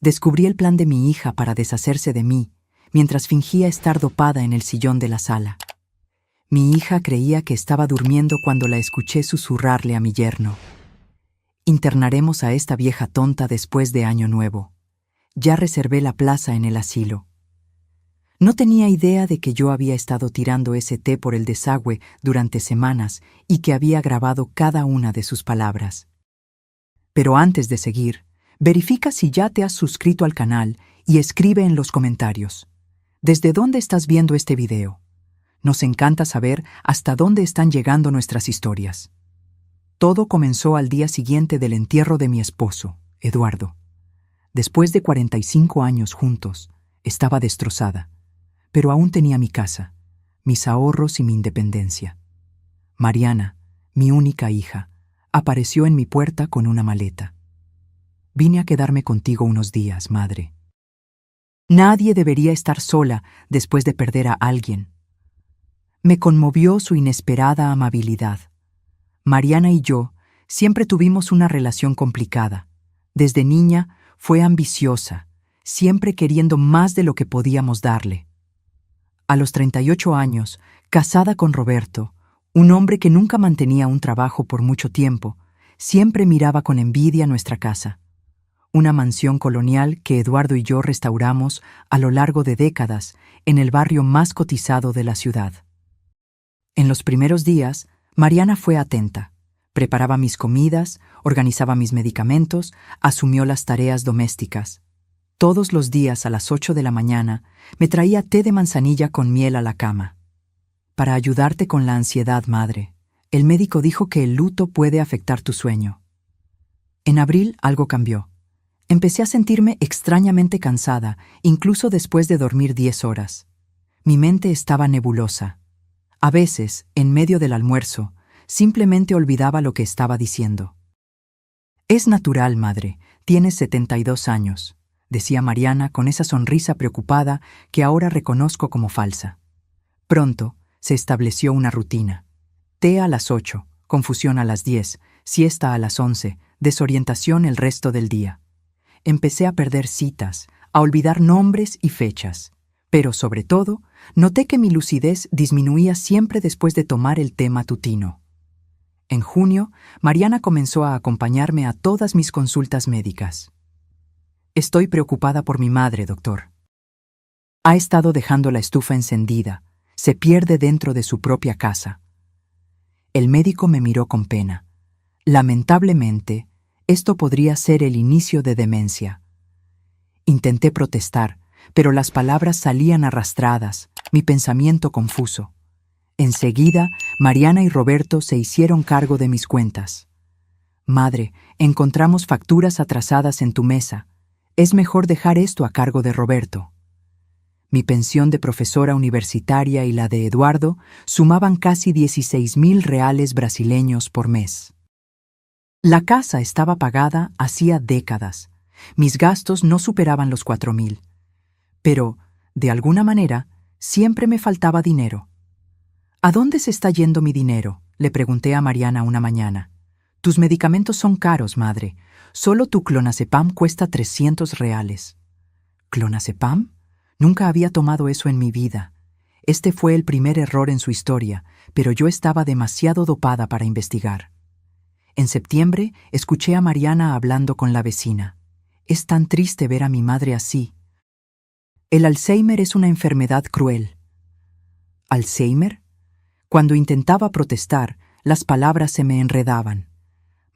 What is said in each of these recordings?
Descubrí el plan de mi hija para deshacerse de mí, mientras fingía estar dopada en el sillón de la sala. Mi hija creía que estaba durmiendo cuando la escuché susurrarle a mi yerno: «Internaremos a esta vieja tonta después de Año Nuevo. Ya reservé la plaza en el asilo». No tenía idea de que yo había estado tirando ese té por el desagüe durante semanas y que había grabado cada una de sus palabras. Pero antes de seguir, verifica si ya te has suscrito al canal y escribe en los comentarios: ¿desde dónde estás viendo este video? Nos encanta saber hasta dónde están llegando nuestras historias. Todo comenzó al día siguiente del entierro de mi esposo, Eduardo. Después de 45 años juntos, estaba destrozada, pero aún tenía mi casa, mis ahorros y mi independencia. Mariana, mi única hija, apareció en mi puerta con una maleta. «Vine a quedarme contigo unos días, madre. Nadie debería estar sola después de perder a alguien». Me conmovió su inesperada amabilidad. Mariana y yo siempre tuvimos una relación complicada. Desde niña fue ambiciosa, siempre queriendo más de lo que podíamos darle. A los 38 años, casada con Roberto, un hombre que nunca mantenía un trabajo por mucho tiempo, siempre miraba con envidia nuestra casa. Una mansión colonial que Eduardo y yo restauramos a lo largo de décadas en el barrio más cotizado de la ciudad. En los primeros días, Mariana fue atenta. Preparaba mis comidas, organizaba mis medicamentos, asumió las tareas domésticas. Todos los días a las 8 de la mañana me traía té de manzanilla con miel a la cama. «Para ayudarte con la ansiedad, madre, el médico dijo que el luto puede afectar tu sueño». En abril algo cambió. Empecé a sentirme extrañamente cansada, incluso después de dormir 10 horas. Mi mente estaba nebulosa. A veces, en medio del almuerzo, simplemente olvidaba lo que estaba diciendo. «Es natural, madre, tienes 72 años», decía Mariana con esa sonrisa preocupada que ahora reconozco como falsa. Pronto se estableció una rutina. Té a las 8, confusión a las 10, siesta a las 11, desorientación el resto del día. Empecé a perder citas, a olvidar nombres y fechas. Pero, sobre todo, noté que mi lucidez disminuía siempre después de tomar el té matutino. En junio, Mariana comenzó a acompañarme a todas mis consultas médicas. «Estoy preocupada por mi madre, doctor. Ha estado dejando la estufa encendida, se pierde dentro de su propia casa». El médico me miró con pena. «Lamentablemente, esto podría ser el inicio de demencia». Intenté protestar, pero las palabras salían arrastradas, mi pensamiento confuso. Enseguida, Mariana y Roberto se hicieron cargo de mis cuentas. «Madre, encontramos facturas atrasadas en tu mesa. Es mejor dejar esto a cargo de Roberto». Mi pensión de profesora universitaria y la de Eduardo sumaban casi 16,000 reales brasileños por mes. La casa estaba pagada hacía décadas. Mis gastos no superaban los 4,000. Pero, de alguna manera, siempre me faltaba dinero. «¿A dónde se está yendo mi dinero?», le pregunté a Mariana una mañana. «Tus medicamentos son caros, madre. Solo tu clonazepam cuesta 300 reales». ¿Clonazepam? Nunca había tomado eso en mi vida. Este fue el primer error en su historia, pero yo estaba demasiado dopada para investigar. En septiembre, escuché a Mariana hablando con la vecina. «Es tan triste ver a mi madre así. El Alzheimer es una enfermedad cruel». ¿Alzheimer? Cuando intentaba protestar, las palabras se me enredaban.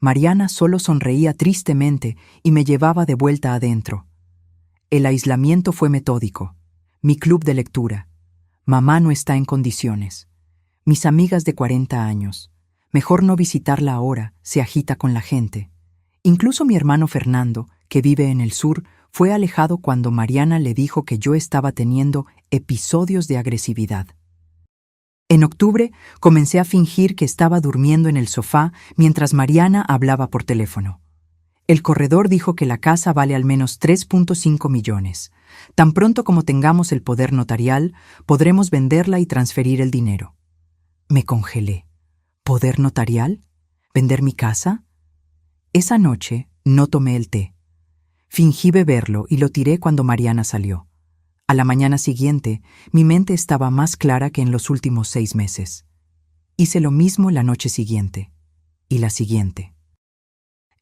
Mariana solo sonreía tristemente y me llevaba de vuelta adentro. El aislamiento fue metódico. Mi club de lectura. Mamá no está en condiciones. Mis amigas de 40 años. Mejor no visitarla ahora, se agita con la gente. Incluso mi hermano Fernando, que vive en el sur, fue alejado cuando Mariana le dijo que yo estaba teniendo episodios de agresividad. En octubre, comencé a fingir que estaba durmiendo en el sofá mientras Mariana hablaba por teléfono. El corredor dijo que la casa vale al menos 3.5 millones. Tan pronto como tengamos el poder notarial, podremos venderla y transferir el dinero. Me congelé. ¿Poder notarial? ¿Vender mi casa? Esa noche no tomé el té. Fingí beberlo y lo tiré cuando Mariana salió. A la mañana siguiente, mi mente estaba más clara que en los últimos 6 meses. Hice lo mismo la noche siguiente. Y la siguiente.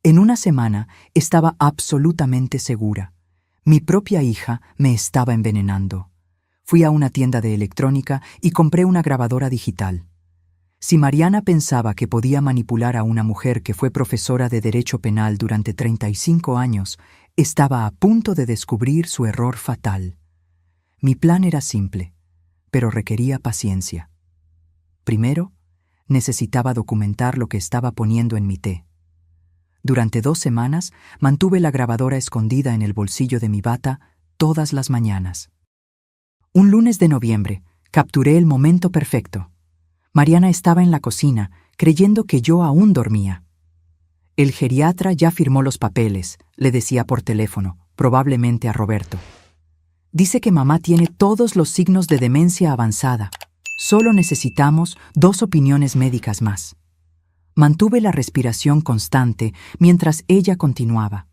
En una semana estaba absolutamente segura. Mi propia hija me estaba envenenando. Fui a una tienda de electrónica y compré una grabadora digital. Si Mariana pensaba que podía manipular a una mujer que fue profesora de Derecho Penal durante 35 años, estaba a punto de descubrir su error fatal. Mi plan era simple, pero requería paciencia. Primero, necesitaba documentar lo que estaba poniendo en mi té. Durante 2 semanas mantuve la grabadora escondida en el bolsillo de mi bata todas las mañanas. Un lunes de noviembre, capturé el momento perfecto. Mariana estaba en la cocina, creyendo que yo aún dormía. El geriatra ya firmó los papeles, le decía por teléfono, probablemente a Roberto. Dice que mamá tiene todos los signos de demencia avanzada. Solo necesitamos 2 opiniones médicas más. Mantuve la respiración constante mientras ella continuaba.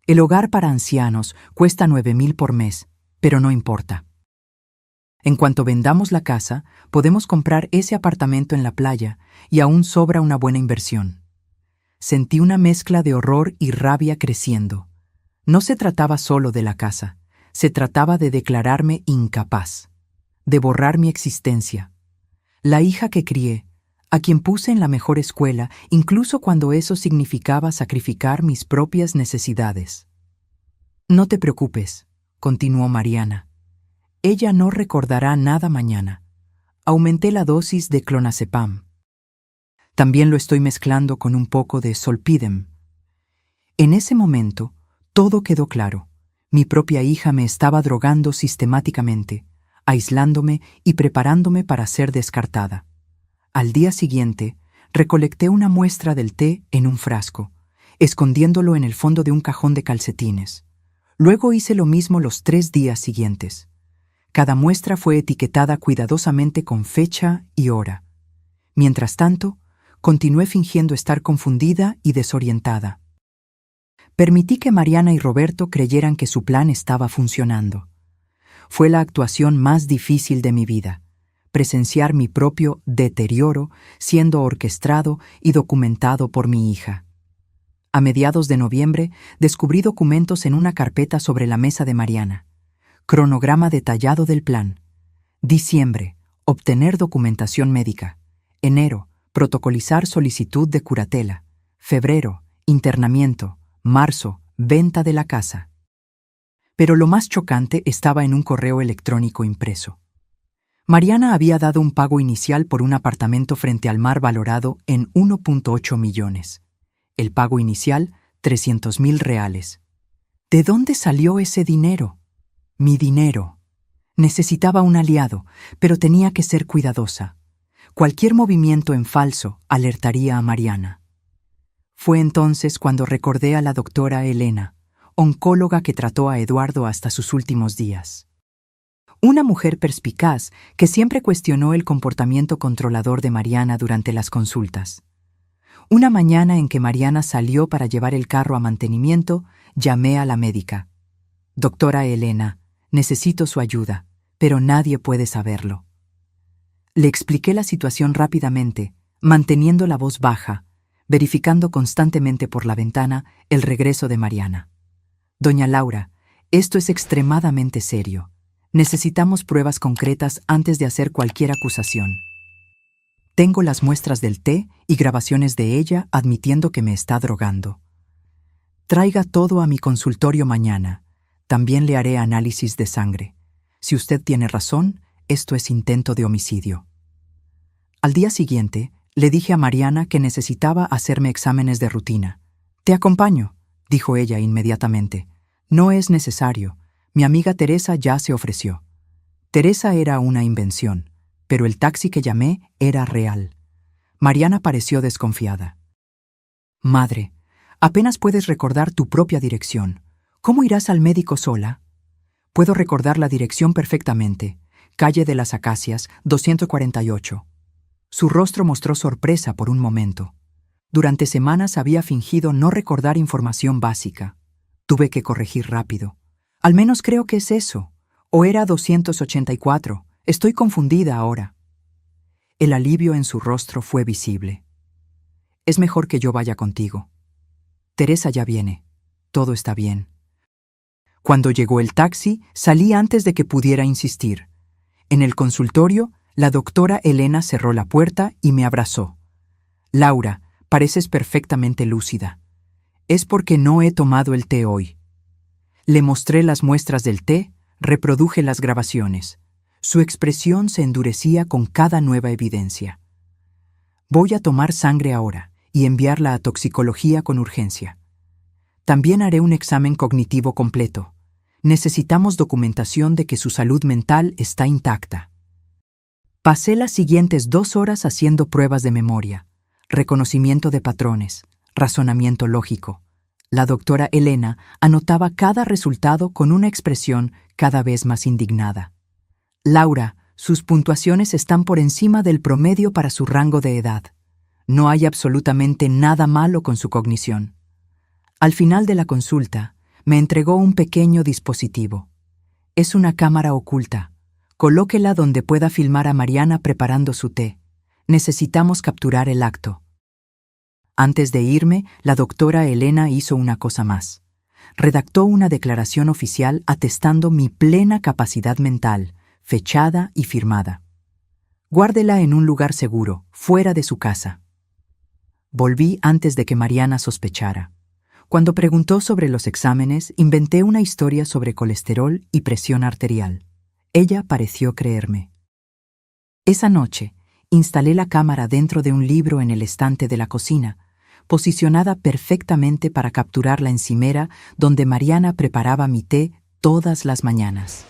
El hogar para ancianos cuesta 9,000 por mes, pero no importa. En cuanto vendamos la casa, podemos comprar ese apartamento en la playa y aún sobra una buena inversión. Sentí una mezcla de horror y rabia creciendo. No se trataba solo de la casa, se trataba de declararme incapaz, de borrar mi existencia. La hija que crié, a quien puse en la mejor escuela, incluso cuando eso significaba sacrificar mis propias necesidades. No te preocupes, continuó Mariana. Ella no recordará nada mañana. Aumenté la dosis de clonazepam. También lo estoy mezclando con un poco de Zolpidem. En ese momento, todo quedó claro. Mi propia hija me estaba drogando sistemáticamente, aislándome y preparándome para ser descartada. Al día siguiente, recolecté una muestra del té en un frasco, escondiéndolo en el fondo de un cajón de calcetines. Luego hice lo mismo los 3 días siguientes. Cada muestra fue etiquetada cuidadosamente con fecha y hora. Mientras tanto, continué fingiendo estar confundida y desorientada. Permití que Mariana y Roberto creyeran que su plan estaba funcionando. Fue la actuación más difícil de mi vida, presenciar mi propio deterioro siendo orquestado y documentado por mi hija. A mediados de noviembre, descubrí documentos en una carpeta sobre la mesa de Mariana. Cronograma detallado del plan. Diciembre, obtener documentación médica. Enero, protocolizar solicitud de curatela. Febrero, internamiento. Marzo, venta de la casa. Pero lo más chocante estaba en un correo electrónico impreso. Mariana había dado un pago inicial por un apartamento frente al mar valorado en 1,8 millones. El pago inicial, 300,000 reales. ¿De dónde salió ese dinero? Mi dinero. Necesitaba un aliado, pero tenía que ser cuidadosa. Cualquier movimiento en falso alertaría a Mariana. Fue entonces cuando recordé a la doctora Elena, oncóloga que trató a Eduardo hasta sus últimos días. Una mujer perspicaz que siempre cuestionó el comportamiento controlador de Mariana durante las consultas. Una mañana en que Mariana salió para llevar el carro a mantenimiento, llamé a la médica. Doctora Elena, necesito su ayuda, pero nadie puede saberlo. Le expliqué la situación rápidamente, manteniendo la voz baja, verificando constantemente por la ventana el regreso de Mariana. Doña Laura, esto es extremadamente serio. Necesitamos pruebas concretas antes de hacer cualquier acusación. Tengo las muestras del té y grabaciones de ella admitiendo que me está drogando. Traiga todo a mi consultorio mañana. También le haré análisis de sangre. Si usted tiene razón, esto es intento de homicidio. Al día siguiente, le dije a Mariana que necesitaba hacerme exámenes de rutina. «Te acompaño», dijo ella inmediatamente. «No es necesario. Mi amiga Teresa ya se ofreció». Teresa era una invención, pero el taxi que llamé era real. Mariana pareció desconfiada. «Madre, apenas puedes recordar tu propia dirección. ¿Cómo irás al médico sola?» «Puedo recordar la dirección perfectamente. Calle de las Acacias, 248. Su rostro mostró sorpresa por un momento. Durante semanas había fingido no recordar información básica. Tuve que corregir rápido. Al menos creo que es eso. O era 284. Estoy confundida ahora. El alivio en su rostro fue visible. Es mejor que yo vaya contigo. Teresa ya viene. Todo está bien. Cuando llegó el taxi, salí antes de que pudiera insistir. En el consultorio, la doctora Elena cerró la puerta y me abrazó. Laura, pareces perfectamente lúcida. Es porque no he tomado el té hoy. Le mostré las muestras del té, reproduje las grabaciones. Su expresión se endurecía con cada nueva evidencia. Voy a tomar sangre ahora y enviarla a toxicología con urgencia. También haré un examen cognitivo completo. Necesitamos documentación de que su salud mental está intacta. Pasé las siguientes 2 horas haciendo pruebas de memoria, reconocimiento de patrones, razonamiento lógico. La doctora Elena anotaba cada resultado con una expresión cada vez más indignada. Laura, sus puntuaciones están por encima del promedio para su rango de edad. No hay absolutamente nada malo con su cognición. Al final de la consulta, me entregó un pequeño dispositivo. Es una cámara oculta. Colóquela donde pueda filmar a Mariana preparando su té. Necesitamos capturar el acto. Antes de irme, la doctora Elena hizo una cosa más. Redactó una declaración oficial atestando mi plena capacidad mental, fechada y firmada. Guárdela en un lugar seguro, fuera de su casa. Volví antes de que Mariana sospechara. Cuando preguntó sobre los exámenes, inventé una historia sobre colesterol y presión arterial. Ella pareció creerme. Esa noche, instalé la cámara dentro de un libro en el estante de la cocina, posicionada perfectamente para capturar la encimera donde Mariana preparaba mi té todas las mañanas.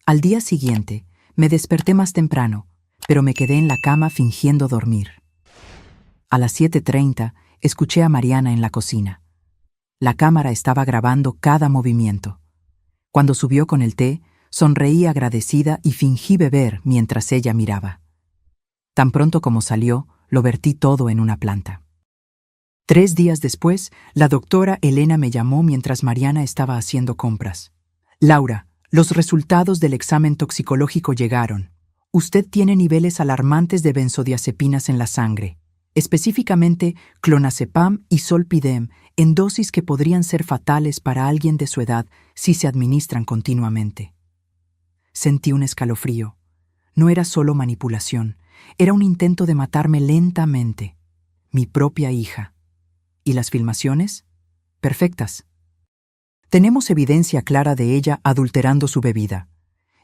Al día siguiente, me desperté más temprano, pero me quedé en la cama fingiendo dormir. A las 7:30, escuché a Mariana en la cocina. La cámara estaba grabando cada movimiento. Cuando subió con el té, sonreí agradecida y fingí beber mientras ella miraba. Tan pronto como salió, lo vertí todo en una planta. 3 días después, la doctora Elena me llamó mientras Mariana estaba haciendo compras. Laura, los resultados del examen toxicológico llegaron. Usted tiene niveles alarmantes de benzodiazepinas en la sangre, específicamente clonazepam y zolpidem, en dosis que podrían ser fatales para alguien de su edad si se administran continuamente. Sentí un escalofrío. No era solo manipulación, era un intento de matarme lentamente. Mi propia hija. ¿Y las filmaciones? Perfectas. Tenemos evidencia clara de ella adulterando su bebida.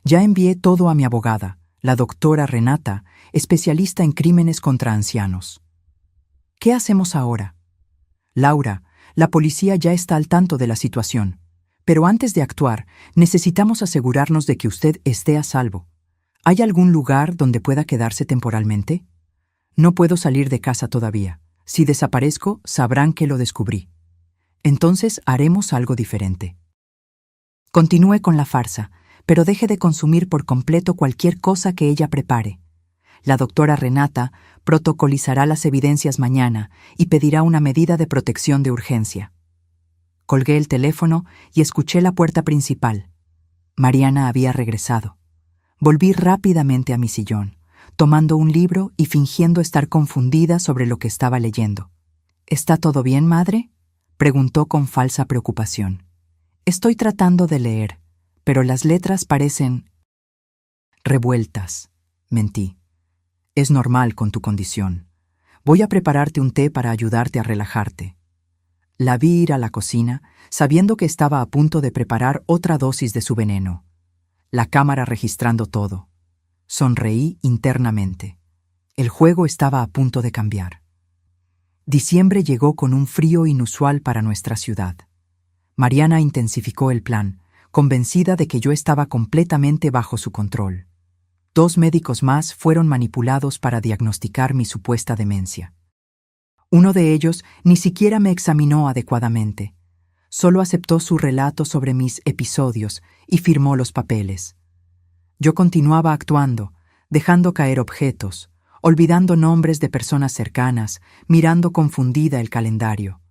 Ya envié todo a mi abogada, la doctora Renata, especialista en crímenes contra ancianos. ¿Qué hacemos ahora? Laura, la policía ya está al tanto de la situación, pero antes de actuar, necesitamos asegurarnos de que usted esté a salvo. ¿Hay algún lugar donde pueda quedarse temporalmente? No puedo salir de casa todavía. Si desaparezco, sabrán que lo descubrí. Entonces haremos algo diferente. Continúe con la farsa, pero deje de consumir por completo cualquier cosa que ella prepare. La doctora Renata protocolizará las evidencias mañana y pedirá una medida de protección de urgencia. Colgué el teléfono y escuché la puerta principal. Mariana había regresado. Volví rápidamente a mi sillón, tomando un libro y fingiendo estar confundida sobre lo que estaba leyendo. ¿Está todo bien, madre?, preguntó con falsa preocupación. Estoy tratando de leer, pero las letras parecen revueltas, mentí. Es normal con tu condición. Voy a prepararte un té para ayudarte a relajarte. La vi ir a la cocina, sabiendo que estaba a punto de preparar otra dosis de su veneno. La cámara registrando todo. Sonreí internamente. El juego estaba a punto de cambiar. Diciembre llegó con un frío inusual para nuestra ciudad. Mariana intensificó el plan, convencida de que yo estaba completamente bajo su control. 2 médicos más fueron manipulados para diagnosticar mi supuesta demencia. Uno de ellos ni siquiera me examinó adecuadamente. Solo aceptó su relato sobre mis episodios y firmó los papeles. Yo continuaba actuando, dejando caer objetos, olvidando nombres de personas cercanas, mirando confundida el calendario.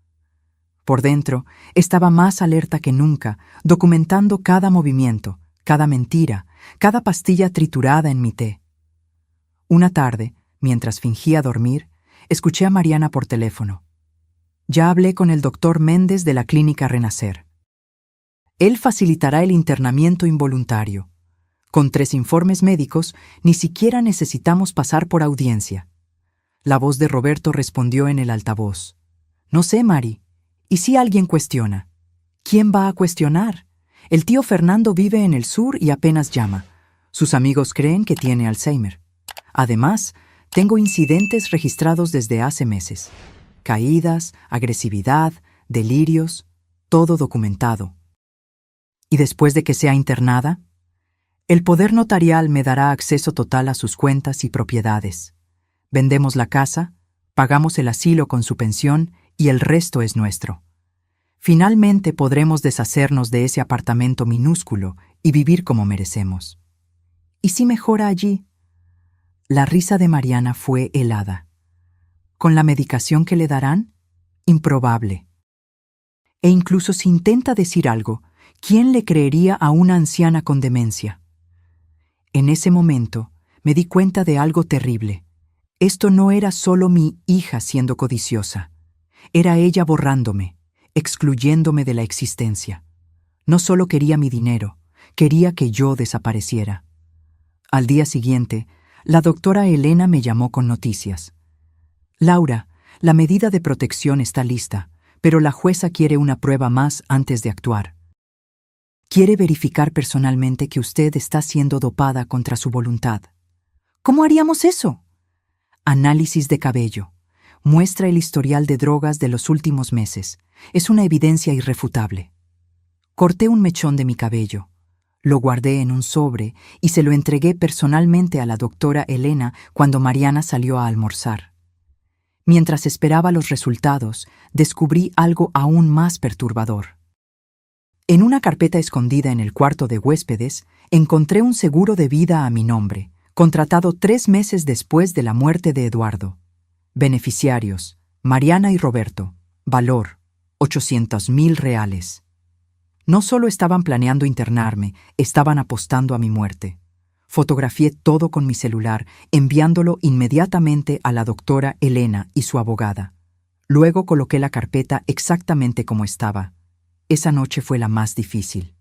Por dentro, estaba más alerta que nunca, documentando cada movimiento, cada mentira, cada pastilla triturada en mi té. Una tarde, mientras fingía dormir, escuché a Mariana por teléfono. Ya hablé con el doctor Méndez de la clínica Renacer. Él facilitará el internamiento involuntario. Con 3 informes médicos, ni siquiera necesitamos pasar por audiencia. La voz de Roberto respondió en el altavoz. No sé, Mari. ¿Y si alguien cuestiona? ¿Quién va a cuestionar? El tío Fernando vive en el sur y apenas llama. Sus amigos creen que tiene Alzheimer. Además, tengo incidentes registrados desde hace meses. Caídas, agresividad, delirios, todo documentado. ¿Y después de que sea internada? El poder notarial me dará acceso total a sus cuentas y propiedades. Vendemos la casa, pagamos el asilo con su pensión y el resto es nuestro. Finalmente podremos deshacernos de ese apartamento minúsculo y vivir como merecemos. ¿Y si mejora allí? La risa de Mariana fue helada. ¿Con la medicación que le darán? Improbable. E incluso si intenta decir algo, ¿quién le creería a una anciana con demencia? En ese momento me di cuenta de algo terrible. Esto no era solo mi hija siendo codiciosa. Era ella borrándome, excluyéndome de la existencia. No solo quería mi dinero, quería que yo desapareciera. Al día siguiente, la doctora Elena me llamó con noticias. Laura, la medida de protección está lista, pero la jueza quiere una prueba más antes de actuar. Quiere verificar personalmente que usted está siendo dopada contra su voluntad. ¿Cómo haríamos eso? Análisis de cabello. Muestra el historial de drogas de los últimos meses. Es una evidencia irrefutable. Corté un mechón de mi cabello. Lo guardé en un sobre y se lo entregué personalmente a la doctora Elena cuando Mariana salió a almorzar. Mientras esperaba los resultados, descubrí algo aún más perturbador. En una carpeta escondida en el cuarto de huéspedes, encontré un seguro de vida a mi nombre, contratado 3 meses después de la muerte de Eduardo. Beneficiarios: Mariana y Roberto. Valor: 800,000 reales. No solo estaban planeando internarme, estaban apostando a mi muerte. Fotografié todo con mi celular, enviándolo inmediatamente a la doctora Elena y su abogada. Luego coloqué la carpeta exactamente como estaba. Esa noche fue la más difícil.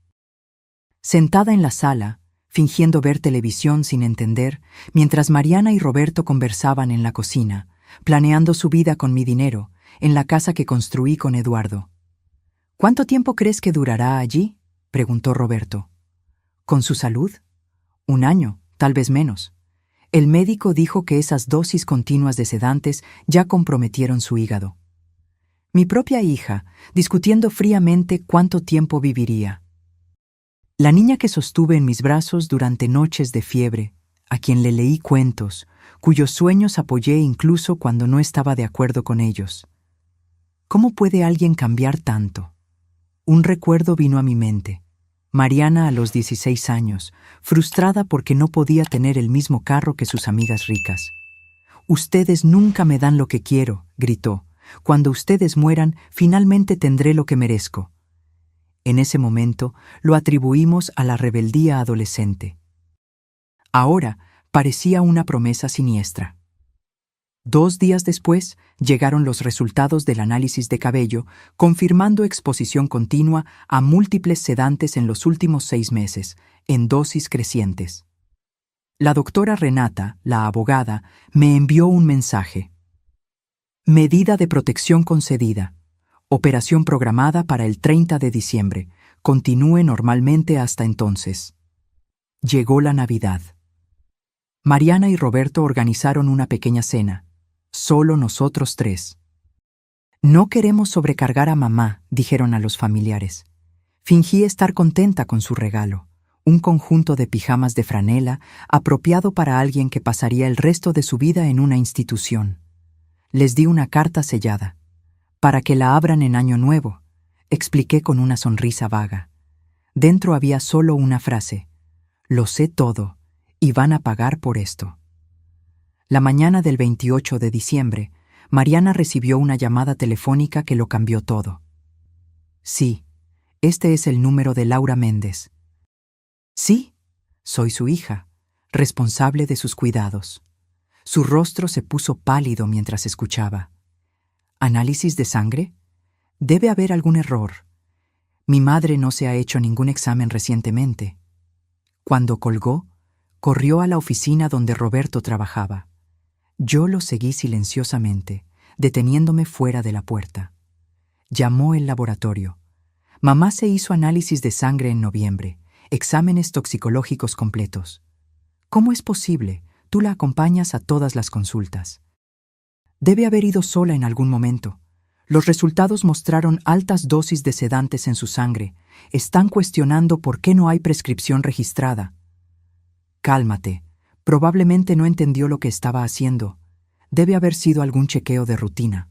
Sentada en la sala, fingiendo ver televisión sin entender, mientras Mariana y Roberto conversaban en la cocina, planeando su vida con mi dinero, en la casa que construí con Eduardo. ¿Cuánto tiempo crees que durará allí?, preguntó Roberto. ¿Con su salud? 1 año, tal vez menos. El médico dijo que esas dosis continuas de sedantes ya comprometieron su hígado. Mi propia hija, discutiendo fríamente cuánto tiempo viviría. La niña que sostuve en mis brazos durante noches de fiebre, a quien le leí cuentos, cuyos sueños apoyé incluso cuando no estaba de acuerdo con ellos. ¿Cómo puede alguien cambiar tanto? Un recuerdo vino a mi mente. Mariana a los 16 años, frustrada porque no podía tener el mismo carro que sus amigas ricas. «Ustedes nunca me dan lo que quiero», gritó. «Cuando ustedes mueran, finalmente tendré lo que merezco». En ese momento lo atribuimos a la rebeldía adolescente. Ahora parecía una promesa siniestra. 2 días después llegaron los resultados del análisis de cabello, confirmando exposición continua a múltiples sedantes en los últimos 6 meses, en dosis crecientes. La doctora Renata, la abogada, me envió un mensaje. Medida de protección concedida. Operación programada para el 30 de diciembre. Continúe normalmente hasta entonces. Llegó la Navidad. Mariana y Roberto organizaron una pequeña cena. Solo nosotros 3. «No queremos sobrecargar a mamá», dijeron a los familiares. Fingí estar contenta con su regalo, un conjunto de pijamas de franela apropiado para alguien que pasaría el resto de su vida en una institución. Les di una carta sellada. «Para que la abran en Año Nuevo», expliqué con una sonrisa vaga. Dentro había solo una frase: «Lo sé todo, y van a pagar por esto». La mañana del 28 de diciembre, Mariana recibió una llamada telefónica que lo cambió todo. Sí, este es el número de Laura Méndez. Sí, soy su hija, responsable de sus cuidados. Su rostro se puso pálido mientras escuchaba. ¿Análisis de sangre? Debe haber algún error. Mi madre no se ha hecho ningún examen recientemente. Cuando colgó, corrió a la oficina donde Roberto trabajaba. Yo lo seguí silenciosamente, deteniéndome fuera de la puerta. Llamó el laboratorio. Mamá se hizo análisis de sangre en noviembre, exámenes toxicológicos completos. ¿Cómo es posible? Tú la acompañas a todas las consultas. Debe haber ido sola en algún momento. Los resultados mostraron altas dosis de sedantes en su sangre. Están cuestionando por qué no hay prescripción registrada. Cálmate. Probablemente no entendió lo que estaba haciendo. Debe haber sido algún chequeo de rutina.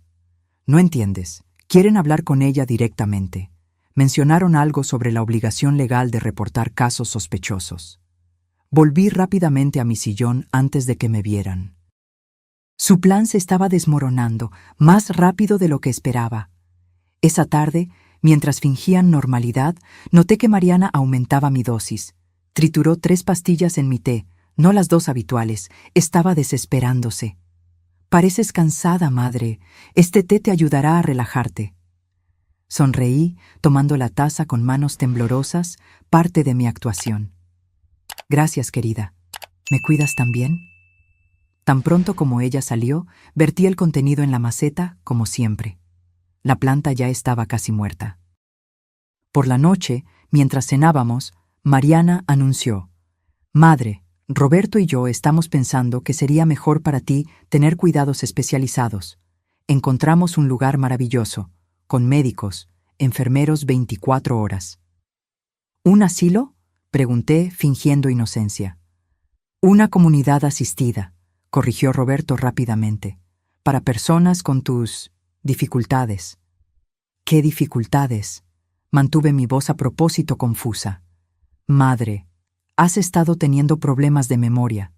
No entiendes. Quieren hablar con ella directamente. Mencionaron algo sobre la obligación legal de reportar casos sospechosos. Volví rápidamente a mi sillón antes de que me vieran. Su plan se estaba desmoronando, más rápido de lo que esperaba. Esa tarde, mientras fingían normalidad, noté que Mariana aumentaba mi dosis. Trituró 3 pastillas en mi té, no las 2 habituales. Estaba desesperándose. Pareces cansada, madre. Este té te ayudará a relajarte. Sonreí, tomando la taza con manos temblorosas, parte de mi actuación. Gracias, querida. ¿Me cuidas también? Tan pronto como ella salió, vertí el contenido en la maceta, como siempre. La planta ya estaba casi muerta. Por la noche, mientras cenábamos, Mariana anunció: Madre, Roberto y yo estamos pensando que sería mejor para ti tener cuidados especializados. Encontramos un lugar maravilloso, con médicos, enfermeros 24 horas. ¿Un asilo?, pregunté, fingiendo inocencia. Una comunidad asistida, corrigió Roberto rápidamente, para personas con tus dificultades. ¿Qué dificultades? Mantuve mi voz a propósito confusa. Madre, has estado teniendo problemas de memoria.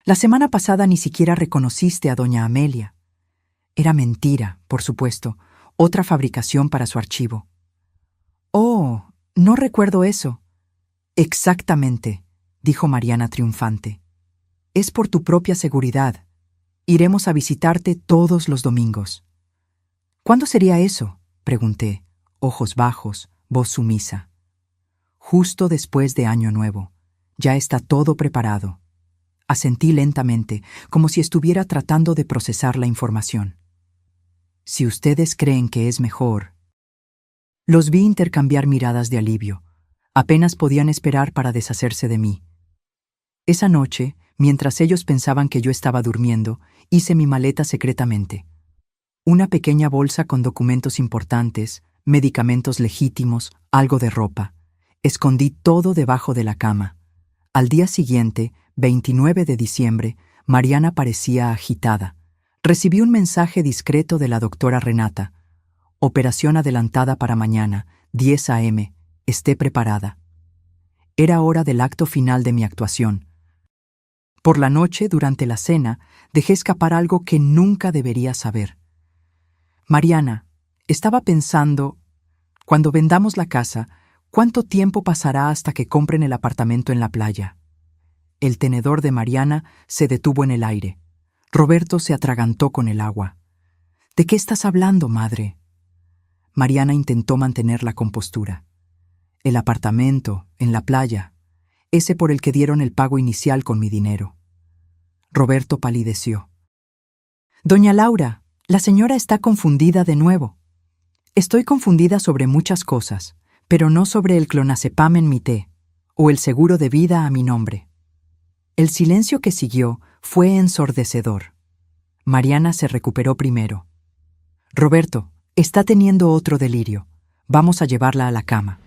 La semana pasada ni siquiera reconociste a doña Amelia. Era mentira, por supuesto, otra fabricación para su archivo. Oh, no recuerdo eso. Exactamente, dijo Mariana triunfante. Es por tu propia seguridad. Iremos a visitarte todos los domingos. ¿Cuándo sería eso?, pregunté, ojos bajos, voz sumisa. Justo después de Año Nuevo. Ya está todo preparado. Asentí lentamente, como si estuviera tratando de procesar la información. Si ustedes creen que es mejor... Los vi intercambiar miradas de alivio. Apenas podían esperar para deshacerse de mí. Esa noche, mientras ellos pensaban que yo estaba durmiendo, hice mi maleta secretamente. Una pequeña bolsa con documentos importantes, medicamentos legítimos, algo de ropa. Escondí todo debajo de la cama. Al día siguiente, 29 de diciembre, Mariana parecía agitada. Recibí un mensaje discreto de la doctora Renata. Operación adelantada para mañana, 10 a.m. Esté preparada. Era hora del acto final de mi actuación. Por la noche, durante la cena, dejé escapar algo que nunca debería saber. Mariana, estaba pensando, cuando vendamos la casa, ¿cuánto tiempo pasará hasta que compren el apartamento en la playa? El tenedor de Mariana se detuvo en el aire. Roberto se atragantó con el agua. ¿De qué estás hablando, madre? Mariana intentó mantener la compostura. El apartamento, en la playa, ese por el que dieron el pago inicial con mi dinero. Roberto palideció. Doña Laura, la señora está confundida de nuevo. Estoy confundida sobre muchas cosas, pero no sobre el clonazepam en mi té, o el seguro de vida a mi nombre. El silencio que siguió fue ensordecedor. Mariana se recuperó primero. Roberto, está teniendo otro delirio. Vamos a llevarla a la cama.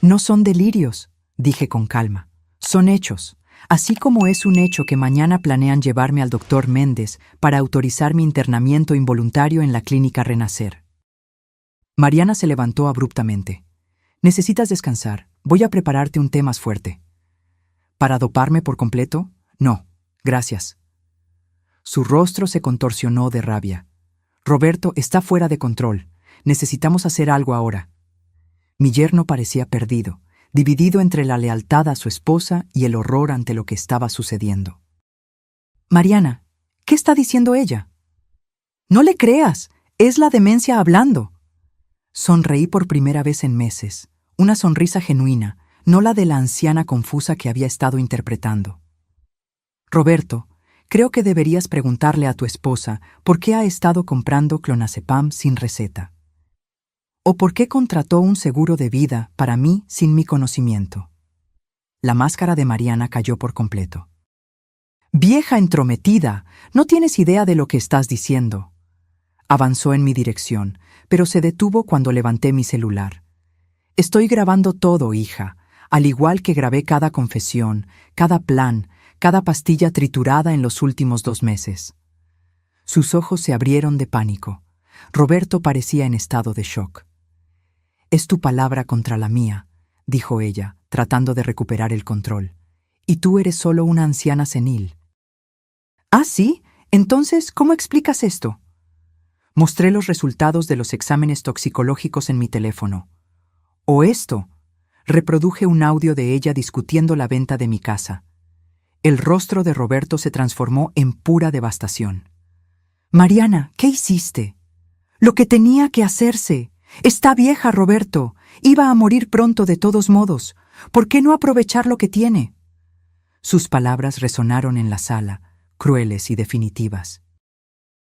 No son delirios, dije con calma. Son hechos. Así como es un hecho que mañana planean llevarme al doctor Méndez para autorizar mi internamiento involuntario en la clínica Renacer. Mariana se levantó abruptamente. Necesitas descansar. Voy a prepararte un té más fuerte. ¿Para doparme por completo? No, gracias. Su rostro se contorsionó de rabia. Roberto, está fuera de control. Necesitamos hacer algo ahora. Mi yerno parecía perdido, dividido entre la lealtad a su esposa y el horror ante lo que estaba sucediendo. Mariana, ¿qué está diciendo ella? No le creas, es la demencia hablando. Sonreí por primera vez en meses, una sonrisa genuina, no la de la anciana confusa que había estado interpretando. Roberto, creo que deberías preguntarle a tu esposa por qué ha estado comprando clonazepam sin receta. ¿O por qué contrató un seguro de vida para mí sin mi conocimiento? La máscara de Mariana cayó por completo. Vieja entrometida, no tienes idea de lo que estás diciendo. Avanzó en mi dirección, pero se detuvo cuando levanté mi celular. Estoy grabando todo, hija, al igual que grabé cada confesión, cada plan, cada pastilla triturada en los últimos 2 meses. Sus ojos se abrieron de pánico. Roberto parecía en estado de shock. Es tu palabra contra la mía, dijo ella, tratando de recuperar el control. Y tú eres solo una anciana senil. ¿Ah, sí? Entonces, ¿cómo explicas esto? Mostré los resultados de los exámenes toxicológicos en mi teléfono. ¿O esto? Reproduje un audio de ella discutiendo la venta de mi casa. El rostro de Roberto se transformó en pura devastación. Mariana, ¿qué hiciste? Lo que tenía que hacerse. Está vieja, Roberto. Iba a morir pronto de todos modos. ¿Por qué no aprovechar lo que tiene? Sus palabras resonaron en la sala, crueles y definitivas.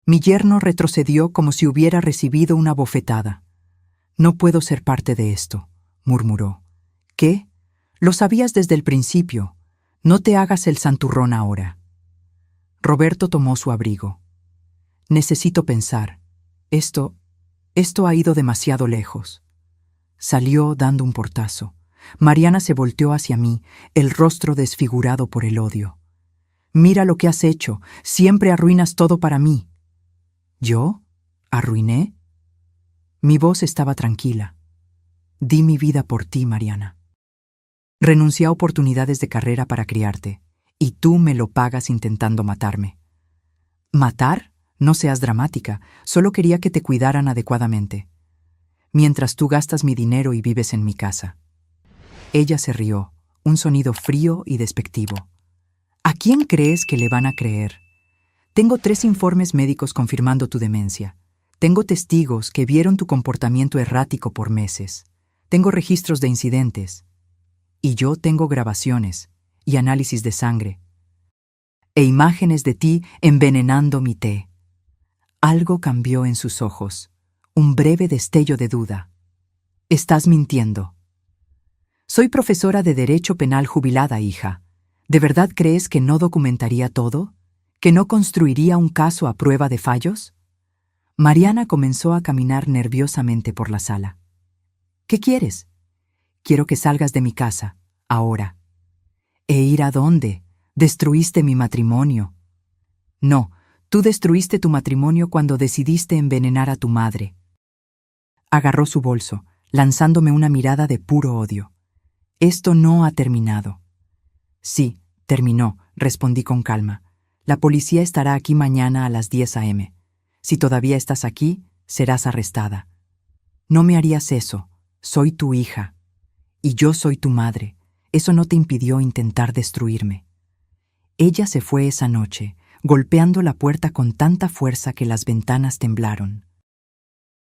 Mi yerno retrocedió como si hubiera recibido una bofetada. No puedo ser parte de esto, murmuró. ¿Qué? Lo sabías desde el principio. No te hagas el santurrón ahora. Roberto tomó su abrigo. Necesito pensar. Esto ha ido demasiado lejos. Salió dando un portazo. Mariana se volteó hacia mí, el rostro desfigurado por el odio. Mira lo que has hecho. Siempre arruinas todo para mí. ¿Yo? ¿Arruiné? Mi voz estaba tranquila. Di mi vida por ti, Mariana. Renuncié a oportunidades de carrera para criarte, y tú me lo pagas intentando matarme. ¿Matar? No seas dramática, solo quería que te cuidaran adecuadamente. Mientras tú gastas mi dinero y vives en mi casa. Ella se rió, un sonido frío y despectivo. ¿A quién crees que le van a creer? Tengo 3 informes médicos confirmando tu demencia. Tengo testigos que vieron tu comportamiento errático por meses. Tengo registros de incidentes. Y yo tengo grabaciones y análisis de sangre. E imágenes de ti envenenando mi té. Algo cambió en sus ojos, un breve destello de duda. Estás mintiendo. Soy profesora de Derecho Penal jubilada, hija. ¿De verdad crees que no documentaría todo? ¿Que no construiría un caso a prueba de fallos? Mariana comenzó a caminar nerviosamente por la sala. ¿Qué quieres? Quiero que salgas de mi casa, ahora. ¿E ir a dónde? Destruiste mi matrimonio. No, tú destruiste tu matrimonio cuando decidiste envenenar a tu madre. Agarró su bolso, lanzándome una mirada de puro odio. Esto no ha terminado. Sí, terminó, respondí con calma. La policía estará aquí mañana a las 10 a.m. Si todavía estás aquí, serás arrestada. No me harías eso. Soy tu hija. Y yo soy tu madre. Eso no te impidió intentar destruirme. Ella se fue esa noche, golpeando la puerta con tanta fuerza que las ventanas temblaron.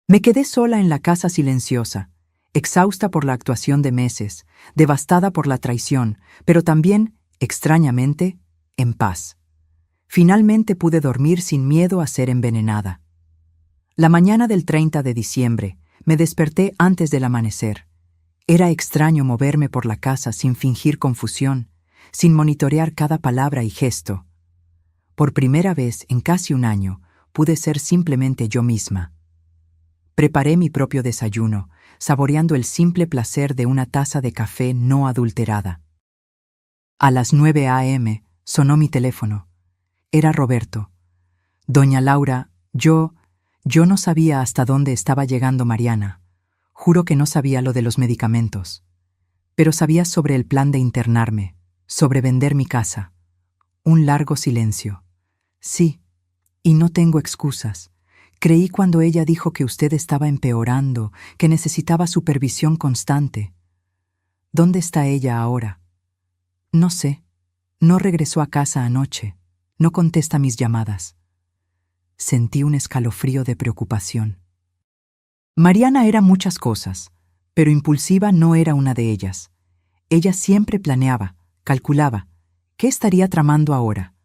Me quedé sola en la casa silenciosa, exhausta por la actuación de meses, devastada por la traición, pero también, extrañamente, en paz. Finalmente pude dormir sin miedo a ser envenenada. La mañana del 30 de diciembre, me desperté antes del amanecer. Era extraño moverme por la casa sin fingir confusión, sin monitorear cada palabra y gesto. Por primera vez en casi un año, pude ser simplemente yo misma. Preparé mi propio desayuno, saboreando el simple placer de una taza de café no adulterada. A las 9 a.m. sonó mi teléfono. Era Roberto. Doña Laura, yo no sabía hasta dónde estaba llegando Mariana. Juro que no sabía lo de los medicamentos. Pero sabía sobre el plan de internarme, sobre vender mi casa. Un largo silencio. Sí, y no tengo excusas. Creí cuando ella dijo que usted estaba empeorando, que necesitaba supervisión constante. ¿Dónde está ella ahora? No sé. No regresó a casa anoche. No contesta mis llamadas. Sentí un escalofrío de preocupación. Mariana era muchas cosas, pero impulsiva no era una de ellas. Ella siempre planeaba, calculaba. ¿Qué estaría tramando ahora?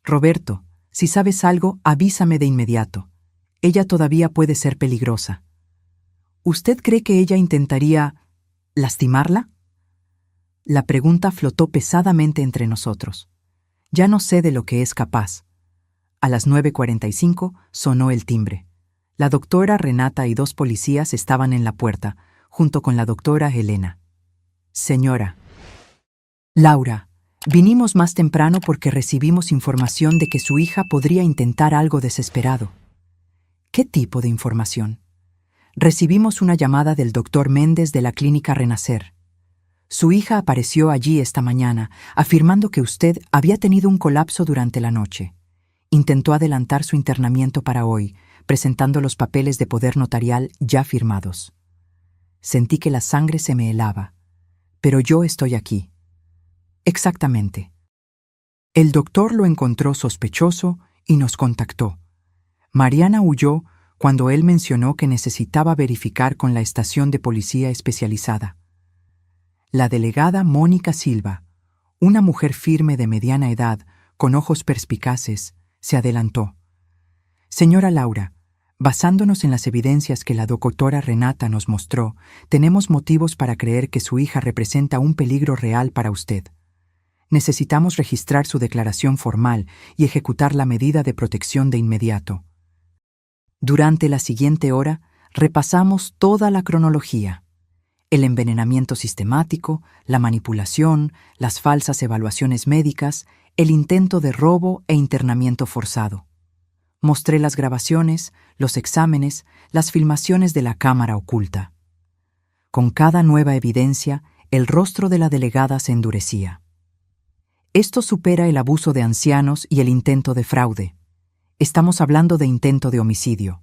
Roberto, si sabes algo, avísame de inmediato. Ella todavía puede ser peligrosa. ¿Usted cree que ella intentaría lastimarla? La pregunta flotó pesadamente entre nosotros. Ya no sé de lo que es capaz. A las 9:45 sonó el timbre. La doctora Renata y 2 policías estaban en la puerta, junto con la doctora Elena. Señora. Laura, vinimos más temprano porque recibimos información de que su hija podría intentar algo desesperado. ¿Qué tipo de información? Recibimos una llamada del doctor Méndez de la clínica Renacer. Su hija apareció allí esta mañana, afirmando que usted había tenido un colapso durante la noche. Intentó adelantar su internamiento para hoy, presentando los papeles de poder notarial ya firmados. Sentí que la sangre se me helaba. Pero yo estoy aquí. Exactamente. El doctor lo encontró sospechoso y nos contactó. Mariana huyó cuando él mencionó que necesitaba verificar con la estación de policía especializada. La delegada Mónica Silva, una mujer firme de mediana edad, con ojos perspicaces, se adelantó. Señora Laura, basándonos en las evidencias que la doctora Renata nos mostró, tenemos motivos para creer que su hija representa un peligro real para usted. Necesitamos registrar su declaración formal y ejecutar la medida de protección de inmediato. Durante la siguiente hora, repasamos toda la cronología. El envenenamiento sistemático, la manipulación, las falsas evaluaciones médicas, el intento de robo e internamiento forzado. Mostré las grabaciones, los exámenes, las filmaciones de la cámara oculta. Con cada nueva evidencia, el rostro de la delegada se endurecía. Esto supera el abuso de ancianos y el intento de fraude. Estamos hablando de intento de homicidio.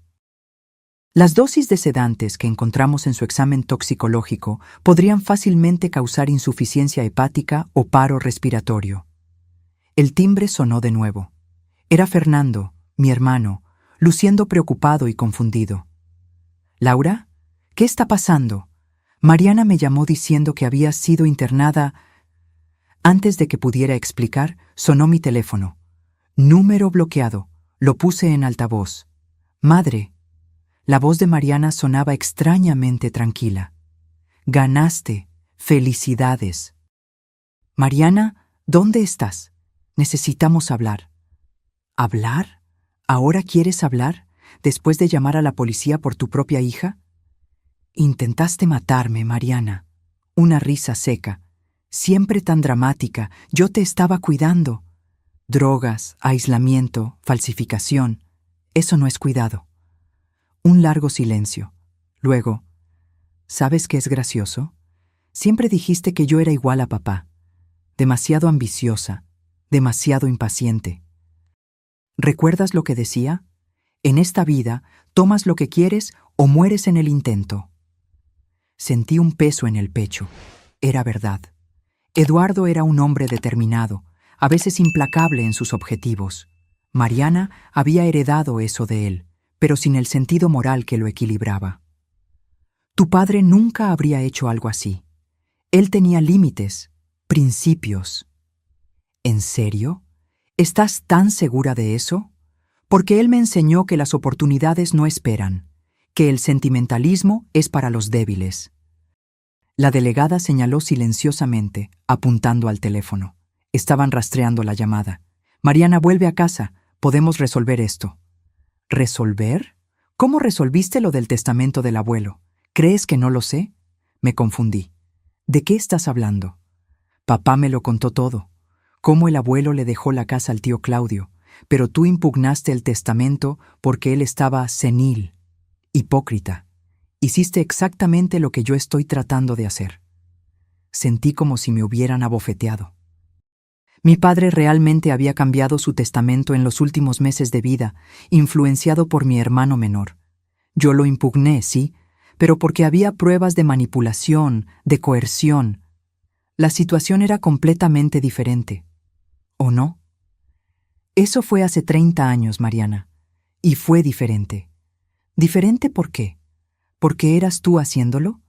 Las dosis de sedantes que encontramos en su examen toxicológico podrían fácilmente causar insuficiencia hepática o paro respiratorio. El timbre sonó de nuevo. Era Fernando, mi hermano, luciendo preocupado y confundido. «¿Laura? ¿Qué está pasando?» Mariana me llamó diciendo que había sido internada. Antes de que pudiera explicar, sonó mi teléfono. Número bloqueado. Lo puse en altavoz. «Madre». La voz de Mariana sonaba extrañamente tranquila. «Ganaste. Felicidades». «Mariana, ¿dónde estás? Necesitamos hablar». «¿Hablar? ¿Ahora quieres hablar? ¿Después de llamar a la policía por tu propia hija?» «Intentaste matarme, Mariana». Una risa seca. «Siempre tan dramática. Yo te estaba cuidando». Drogas, aislamiento, falsificación. Eso no es cuidado. Un largo silencio. Luego, ¿sabes qué es gracioso? Siempre dijiste que yo era igual a papá. Demasiado ambiciosa, demasiado impaciente. ¿Recuerdas lo que decía? En esta vida, tomas lo que quieres o mueres en el intento. Sentí un peso en el pecho. Era verdad. Eduardo era un hombre determinado, a veces implacable en sus objetivos. Mariana había heredado eso de él, pero sin el sentido moral que lo equilibraba. Tu padre nunca habría hecho algo así. Él tenía límites, principios. ¿En serio? ¿Estás tan segura de eso? Porque él me enseñó que las oportunidades no esperan, que el sentimentalismo es para los débiles. La delegada señaló silenciosamente, apuntando al teléfono. Estaban rastreando la llamada. «Mariana, vuelve a casa. Podemos resolver esto». ¿Resolver? ¿Cómo resolviste lo del testamento del abuelo? ¿Crees que no lo sé? Me confundí. ¿De qué estás hablando? Papá me lo contó todo. Cómo el abuelo le dejó la casa al tío Claudio, pero tú impugnaste el testamento porque él estaba senil, hipócrita. Hiciste exactamente lo que yo estoy tratando de hacer. Sentí como si me hubieran abofeteado. Mi padre realmente había cambiado su testamento en los últimos meses de vida, influenciado por mi hermano menor. Yo lo impugné, sí, pero porque había pruebas de manipulación, de coerción. La situación era completamente diferente. ¿O no? Eso fue hace 30 años, Mariana. Y fue diferente. ¿Diferente por qué? ¿Porque eras tú haciéndolo?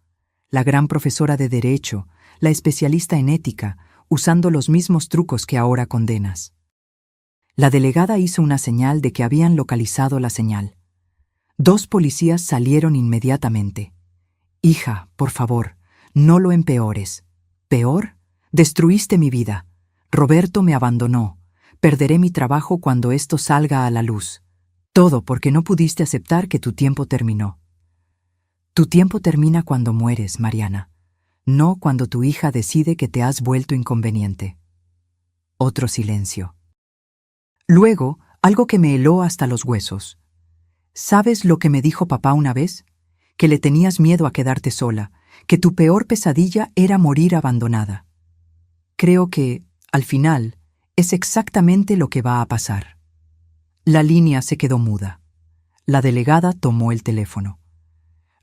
La gran profesora de Derecho, la especialista en ética, usando los mismos trucos que ahora condenas. La delegada hizo una señal de que habían localizado la señal. 2 policías salieron inmediatamente. Hija, por favor, no lo empeores. ¿Peor? Destruiste mi vida. Roberto me abandonó. Perderé mi trabajo cuando esto salga a la luz. Todo porque no pudiste aceptar que tu tiempo terminó. Tu tiempo termina cuando mueres, Mariana, no cuando tu hija decide que te has vuelto inconveniente. Otro silencio. Luego, algo que me heló hasta los huesos. ¿Sabes lo que me dijo papá una vez? Que le tenías miedo a quedarte sola, que tu peor pesadilla era morir abandonada. Creo que, al final, es exactamente lo que va a pasar. La línea se quedó muda. La delegada tomó el teléfono.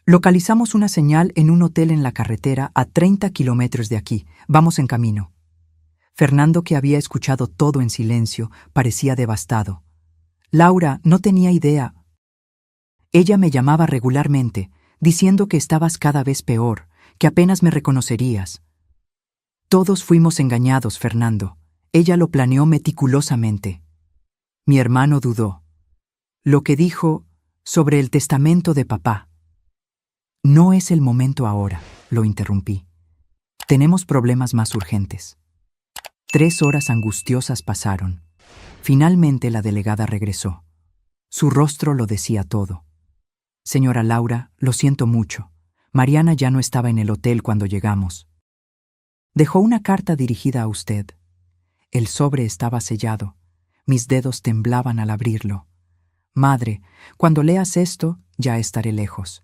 Localizamos una señal en un hotel en la carretera a 30 kilómetros de aquí. Vamos en camino. Fernando, que había escuchado todo en silencio, parecía devastado. Laura no tenía idea. Ella me llamaba regularmente, diciendo que estabas cada vez peor, que apenas me reconocerías. Todos fuimos engañados, Fernando. Ella lo planeó meticulosamente. Mi hermano dudó. Lo que dijo sobre el testamento de papá. No es el momento ahora, lo interrumpí. Tenemos problemas más urgentes. 3 horas angustiosas pasaron. Finalmente la delegada regresó. Su rostro lo decía todo. Señora Laura, lo siento mucho. Mariana ya no estaba en el hotel cuando llegamos. Dejó una carta dirigida a usted. El sobre estaba sellado. Mis dedos temblaban al abrirlo. Madre, cuando leas esto, ya estaré lejos.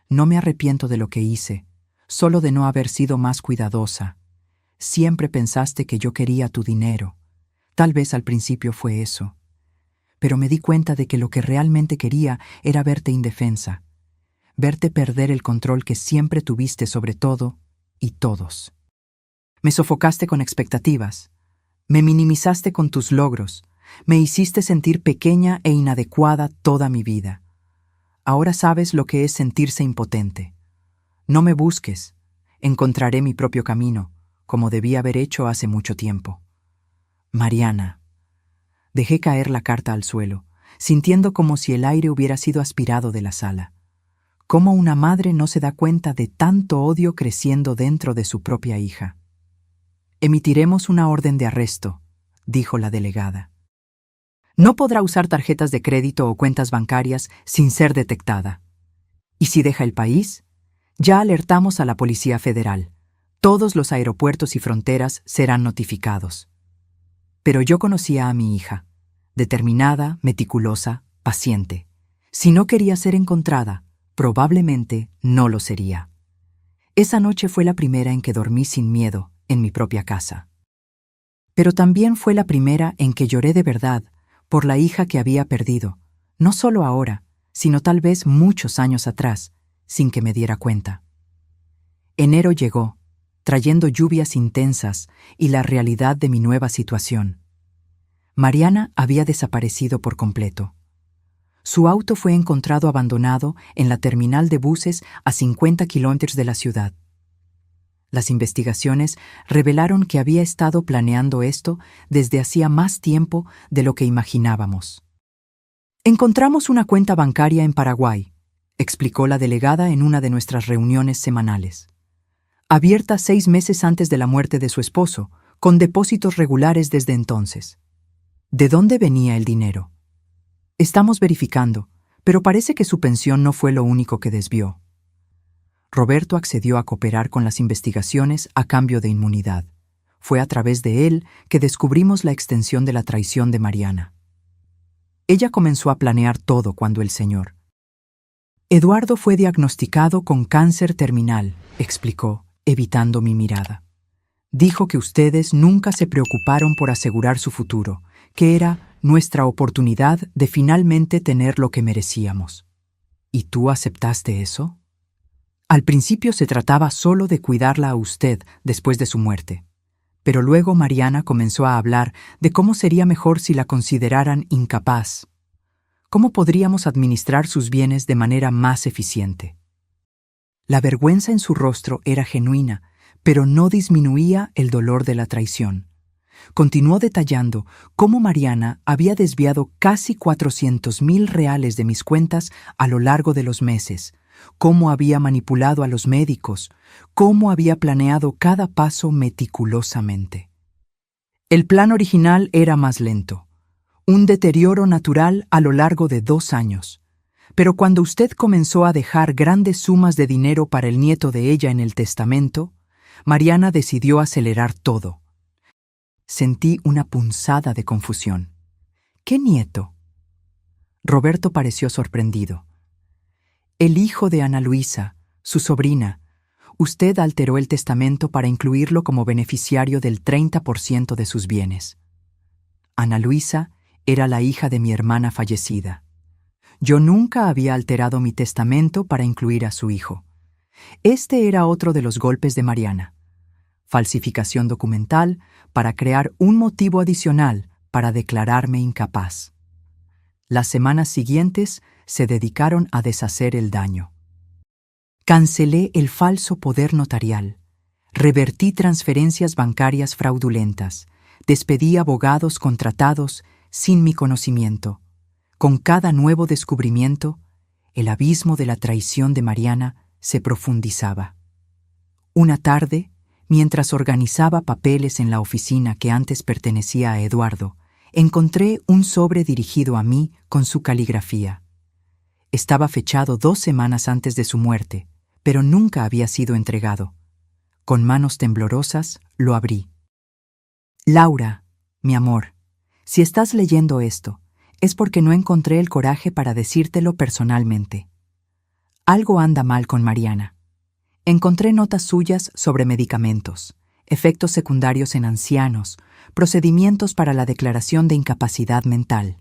No me arrepiento de lo que hice, solo de no haber sido más cuidadosa. Siempre pensaste que yo quería tu dinero. Tal vez al principio fue eso. Pero me di cuenta de que lo que realmente quería era verte indefensa, verte perder el control que siempre tuviste sobre todo y todos. Me sofocaste con expectativas, me minimizaste con tus logros, me hiciste sentir pequeña e inadecuada toda mi vida. Ahora sabes lo que es sentirse impotente. No me busques, encontraré mi propio camino, como debí haber hecho hace mucho tiempo. Mariana. Dejé caer la carta al suelo, sintiendo como si el aire hubiera sido aspirado de la sala. ¿Cómo una madre no se da cuenta de tanto odio creciendo dentro de su propia hija? Emitiremos una orden de arresto, dijo la delegada. No podrá usar tarjetas de crédito o cuentas bancarias sin ser detectada. ¿Y si deja el país? Ya alertamos a la Policía Federal. Todos los aeropuertos y fronteras serán notificados. Pero yo conocía a mi hija, determinada, meticulosa, paciente. Si no quería ser encontrada, probablemente no lo sería. Esa noche fue la primera en que dormí sin miedo en mi propia casa. Pero también fue la primera en que lloré de verdad por la hija que había perdido, no solo ahora, sino tal vez muchos años atrás, sin que me diera cuenta. Enero llegó, trayendo lluvias intensas y la realidad de mi nueva situación. Mariana había desaparecido por completo. Su auto fue encontrado abandonado en la terminal de buses a 50 kilómetros de la ciudad. Las investigaciones revelaron que había estado planeando esto desde hacía más tiempo de lo que imaginábamos. Encontramos una cuenta bancaria en Paraguay, explicó la delegada en una de nuestras reuniones semanales. Abierta 6 meses antes de la muerte de su esposo, con depósitos regulares desde entonces. ¿De dónde venía el dinero? Estamos verificando, pero parece que su pensión no fue lo único que desvió. Roberto accedió a cooperar con las investigaciones a cambio de inmunidad. Fue a través de él que descubrimos la extensión de la traición de Mariana. Ella comenzó a planear todo cuando el señor. Eduardo fue diagnosticado con cáncer terminal, explicó, evitando mi mirada. Dijo que ustedes nunca se preocuparon por asegurar su futuro, que era nuestra oportunidad de finalmente tener lo que merecíamos. ¿Y tú aceptaste eso? Al principio se trataba solo de cuidarla a usted después de su muerte, pero luego Mariana comenzó a hablar de cómo sería mejor si la consideraran incapaz. ¿Cómo podríamos administrar sus bienes de manera más eficiente? La vergüenza en su rostro era genuina, pero no disminuía el dolor de la traición. Continuó detallando cómo Mariana había desviado casi 400,000 reales de mis cuentas a lo largo de los meses, cómo había manipulado a los médicos, cómo había planeado cada paso meticulosamente. El plan original era más lento, un deterioro natural a lo largo de 2 años. Pero cuando usted comenzó a dejar grandes sumas de dinero para el nieto de ella en el testamento, Mariana decidió acelerar todo. Sentí una punzada de confusión. ¿Qué nieto? Roberto pareció sorprendido. El hijo de Ana Luisa, su sobrina. Usted alteró el testamento para incluirlo como beneficiario del 30% de sus bienes. Ana Luisa era la hija de mi hermana fallecida. Yo nunca había alterado mi testamento para incluir a su hijo. Este era otro de los golpes de Mariana. Falsificación documental para crear un motivo adicional para declararme incapaz. Las semanas siguientes se dedicaron a deshacer el daño. Cancelé el falso poder notarial, revertí transferencias bancarias fraudulentas, despedí abogados contratados sin mi conocimiento. Con cada nuevo descubrimiento, el abismo de la traición de Mariana se profundizaba. Una tarde, mientras organizaba papeles en la oficina que antes pertenecía a Eduardo, encontré un sobre dirigido a mí con su caligrafía. Estaba fechado 2 semanas antes de su muerte, pero nunca había sido entregado. Con manos temblorosas, lo abrí. Laura, mi amor, si estás leyendo esto, es porque no encontré el coraje para decírtelo personalmente. Algo anda mal con Mariana. Encontré notas suyas sobre medicamentos, efectos secundarios en ancianos, procedimientos para la declaración de incapacidad mental.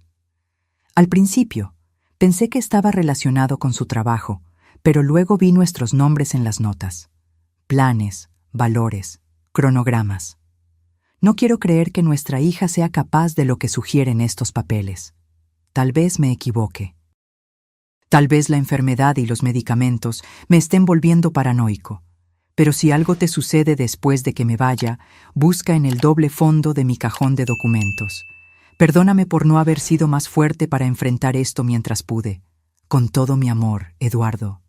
Al principio, pensé que estaba relacionado con su trabajo, pero luego vi nuestros nombres en las notas. Planes, valores, cronogramas. No quiero creer que nuestra hija sea capaz de lo que sugieren estos papeles. Tal vez me equivoque. Tal vez la enfermedad y los medicamentos me estén volviendo paranoico. Pero si algo te sucede después de que me vaya, busca en el doble fondo de mi cajón de documentos. Perdóname por no haber sido más fuerte para enfrentar esto mientras pude. Con todo mi amor, Eduardo.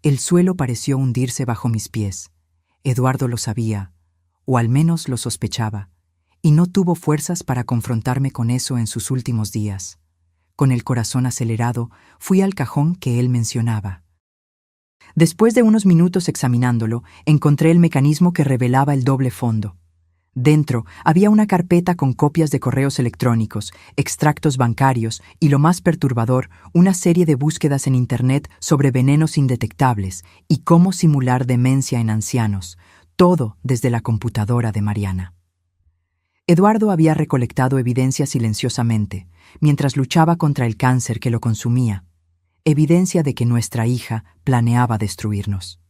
El suelo pareció hundirse bajo mis pies. Eduardo lo sabía, o al menos lo sospechaba, y no tuvo fuerzas para confrontarme con eso en sus últimos días. Con el corazón acelerado, fui al cajón que él mencionaba. Después de unos minutos examinándolo, encontré el mecanismo que revelaba el doble fondo. Dentro había una carpeta con copias de correos electrónicos, extractos bancarios y, lo más perturbador, una serie de búsquedas en Internet sobre venenos indetectables y cómo simular demencia en ancianos, todo desde la computadora de Mariana. Eduardo había recolectado evidencia silenciosamente, mientras luchaba contra el cáncer que lo consumía, evidencia de que nuestra hija planeaba destruirnos.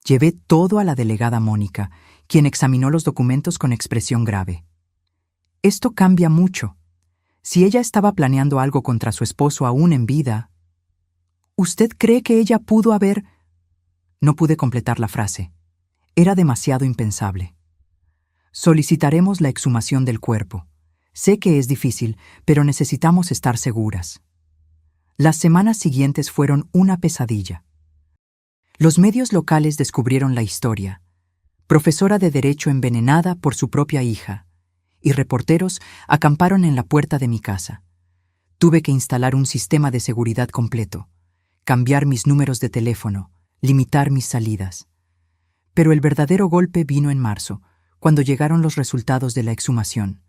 Llevé todo a la delegada Mónica, quien examinó los documentos con expresión grave. Esto cambia mucho. Si ella estaba planeando algo contra su esposo aún en vida, ¿usted cree que ella pudo haber...? No pude completar la frase. Era demasiado impensable. Solicitaremos la exhumación del cuerpo. Sé que es difícil, pero necesitamos estar seguras. Las semanas siguientes fueron una pesadilla. Los medios locales descubrieron la historia. Profesora de Derecho envenenada por su propia hija, y reporteros acamparon en la puerta de mi casa. Tuve que instalar un sistema de seguridad completo, cambiar mis números de teléfono, limitar mis salidas. Pero el verdadero golpe vino en marzo, cuando llegaron los resultados de la exhumación.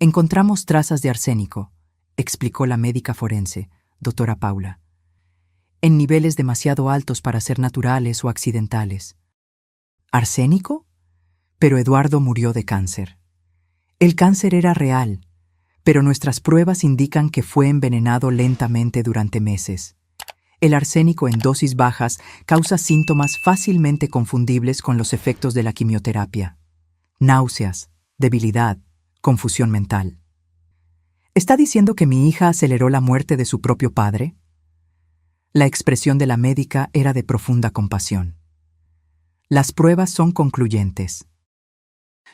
Encontramos trazas de arsénico, explicó la médica forense, doctora Paula, en niveles demasiado altos para ser naturales o accidentales. ¿Arsénico? Pero Eduardo murió de cáncer. El cáncer era real, pero nuestras pruebas indican que fue envenenado lentamente durante meses. El arsénico en dosis bajas causa síntomas fácilmente confundibles con los efectos de la quimioterapia: náuseas, debilidad, confusión mental. ¿Está diciendo que mi hija aceleró la muerte de su propio padre? La expresión de la médica era de profunda compasión. Las pruebas son concluyentes.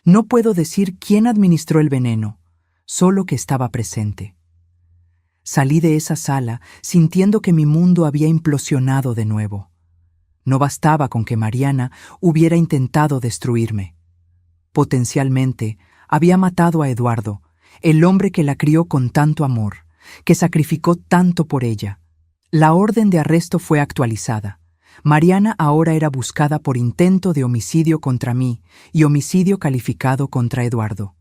No puedo decir quién administró el veneno, solo que estaba presente. Salí de esa sala sintiendo que mi mundo había implosionado de nuevo. No bastaba con que Mariana hubiera intentado destruirme. Potencialmente, había matado a Eduardo, el hombre que la crió con tanto amor, que sacrificó tanto por ella. La orden de arresto fue actualizada. Mariana ahora era buscada por intento de homicidio contra mí y homicidio calificado contra Eduardo.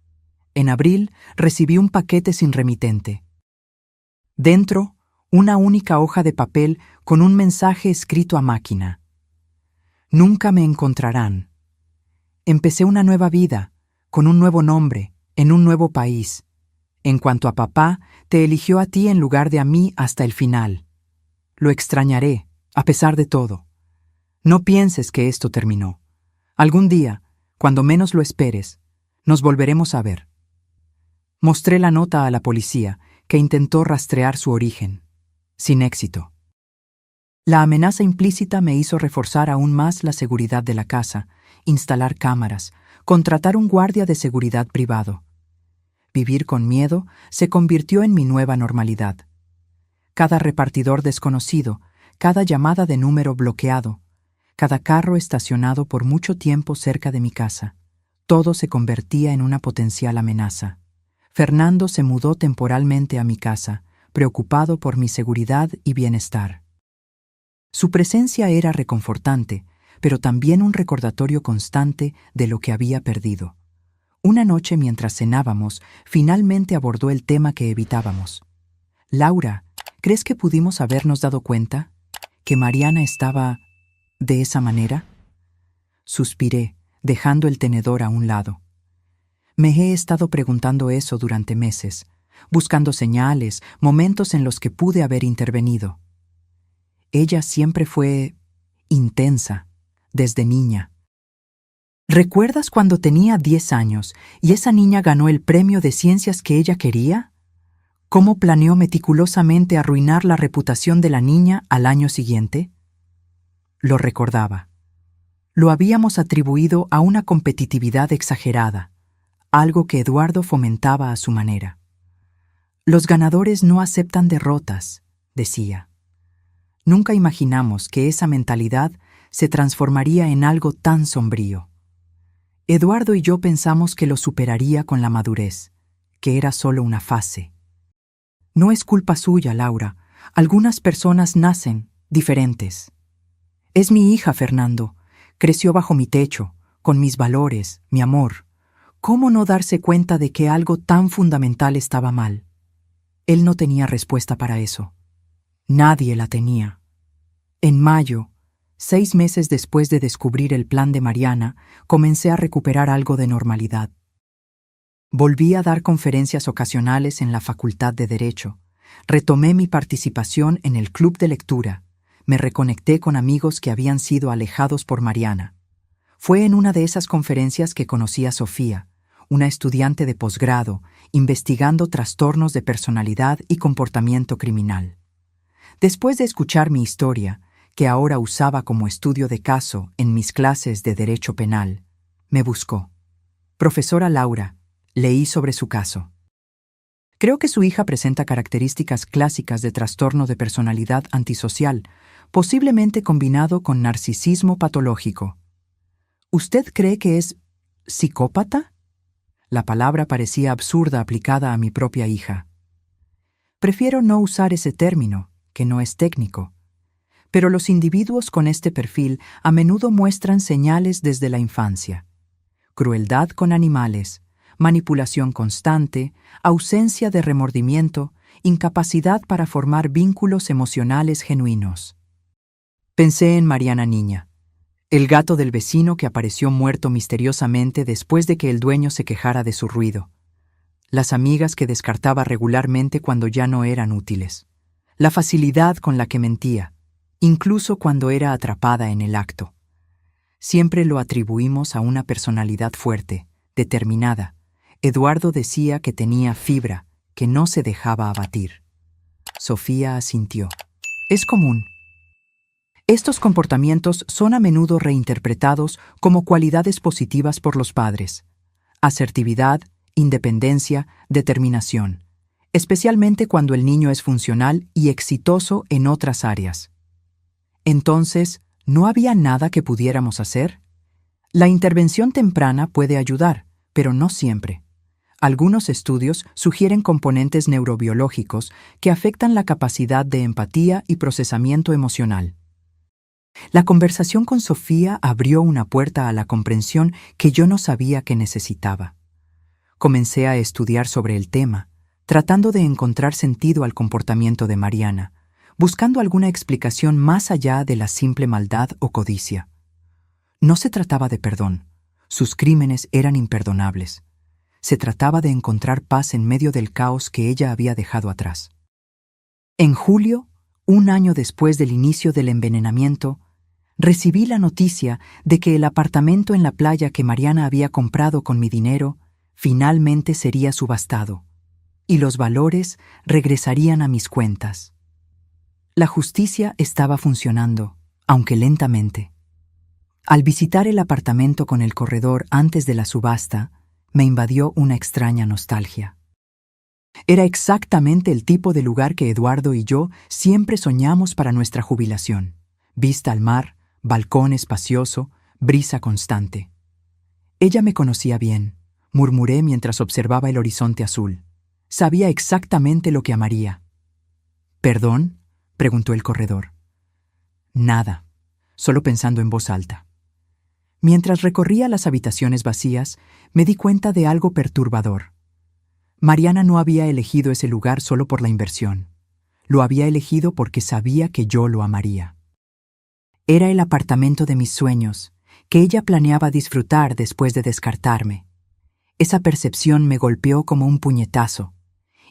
En abril recibí un paquete sin remitente. Dentro, una única hoja de papel con un mensaje escrito a máquina. Nunca me encontrarán. Empecé una nueva vida, con un nuevo nombre, en un nuevo país. En cuanto a papá, te eligió a ti en lugar de a mí hasta el final. Lo extrañaré, a pesar de todo. No pienses que esto terminó. Algún día, cuando menos lo esperes, nos volveremos a ver. Mostré la nota a la policía, que intentó rastrear su origen. Sin éxito. La amenaza implícita me hizo reforzar aún más la seguridad de la casa, instalar cámaras, contratar un guardia de seguridad privado. Vivir con miedo se convirtió en mi nueva normalidad. Cada repartidor desconocido, cada llamada de número bloqueado, cada carro estacionado por mucho tiempo cerca de mi casa, todo se convertía en una potencial amenaza. Fernando se mudó temporalmente a mi casa, preocupado por mi seguridad y bienestar. Su presencia era reconfortante, pero también un recordatorio constante de lo que había perdido. Una noche mientras cenábamos, finalmente abordó el tema que evitábamos. Laura, ¿crees que pudimos habernos dado cuenta que Mariana estaba de esa manera? Suspiré, dejando el tenedor a un lado. Me he estado preguntando eso durante meses, buscando señales, momentos en los que pude haber intervenido. Ella siempre fue intensa, desde niña. ¿Recuerdas cuando tenía 10 años y esa niña ganó el premio de ciencias que ella quería? ¿Cómo planeó meticulosamente arruinar la reputación de la niña al año siguiente? Lo recordaba. Lo habíamos atribuido a una competitividad exagerada, algo que Eduardo fomentaba a su manera. Los ganadores no aceptan derrotas, decía. Nunca imaginamos que esa mentalidad se transformaría en algo tan sombrío. Eduardo y yo pensamos que lo superaría con la madurez, que era solo una fase. No es culpa suya, Laura. Algunas personas nacen diferentes. Es mi hija, Fernando. Creció bajo mi techo, con mis valores, mi amor. ¿Cómo no darse cuenta de que algo tan fundamental estaba mal? Él no tenía respuesta para eso. Nadie la tenía. En mayo, 6 meses después de descubrir el plan de Mariana, comencé a recuperar algo de normalidad. Volví a dar conferencias ocasionales en la Facultad de Derecho. Retomé mi participación en el club de lectura. Me reconecté con amigos que habían sido alejados por Mariana. Fue en una de esas conferencias que conocí a Sofía, una estudiante de posgrado, investigando trastornos de personalidad y comportamiento criminal. Después de escuchar mi historia, que ahora usaba como estudio de caso en mis clases de Derecho Penal, me buscó. Profesora Laura, leí sobre su caso. Creo que su hija presenta características clásicas de trastorno de personalidad antisocial, posiblemente combinado con narcisismo patológico. ¿Usted cree que es psicópata? La palabra parecía absurda aplicada a mi propia hija. Prefiero no usar ese término, que no es técnico. Pero los individuos con este perfil a menudo muestran señales desde la infancia. Crueldad con animales, manipulación constante, ausencia de remordimiento, incapacidad para formar vínculos emocionales genuinos. Pensé en Mariana niña. El gato del vecino que apareció muerto misteriosamente después de que el dueño se quejara de su ruido. Las amigas que descartaba regularmente cuando ya no eran útiles. La facilidad con la que mentía, incluso cuando era atrapada en el acto. Siempre lo atribuimos a una personalidad fuerte, determinada. Eduardo decía que tenía fibra, que no se dejaba abatir. Sofía asintió. Es común. Estos comportamientos son a menudo reinterpretados como cualidades positivas por los padres. Asertividad, independencia, determinación, especialmente cuando el niño es funcional y exitoso en otras áreas. Entonces, ¿no había nada que pudiéramos hacer? La intervención temprana puede ayudar, pero no siempre. Algunos estudios sugieren componentes neurobiológicos que afectan la capacidad de empatía y procesamiento emocional. La conversación con Sofía abrió una puerta a la comprensión que yo no sabía que necesitaba. Comencé a estudiar sobre el tema, tratando de encontrar sentido al comportamiento de Mariana, buscando alguna explicación más allá de la simple maldad o codicia. No se trataba de perdón, sus crímenes eran imperdonables. Se trataba de encontrar paz en medio del caos que ella había dejado atrás. En julio, un año después del inicio del envenenamiento, recibí la noticia de que el apartamento en la playa que Mariana había comprado con mi dinero finalmente sería subastado, y los valores regresarían a mis cuentas. La justicia estaba funcionando, aunque lentamente. Al visitar el apartamento con el corredor antes de la subasta, me invadió una extraña nostalgia. Era exactamente el tipo de lugar que Eduardo y yo siempre soñamos para nuestra jubilación. Vista al mar, balcón espacioso, brisa constante. Ella me conocía bien, murmuré mientras observaba el horizonte azul. Sabía exactamente lo que amaría. ¿Perdón?, preguntó el corredor. Nada, solo pensando en voz alta. Mientras recorría las habitaciones vacías, me di cuenta de algo perturbador. Mariana no había elegido ese lugar solo por la inversión. Lo había elegido porque sabía que yo lo amaría. Era el apartamento de mis sueños, que ella planeaba disfrutar después de descartarme. Esa percepción me golpeó como un puñetazo.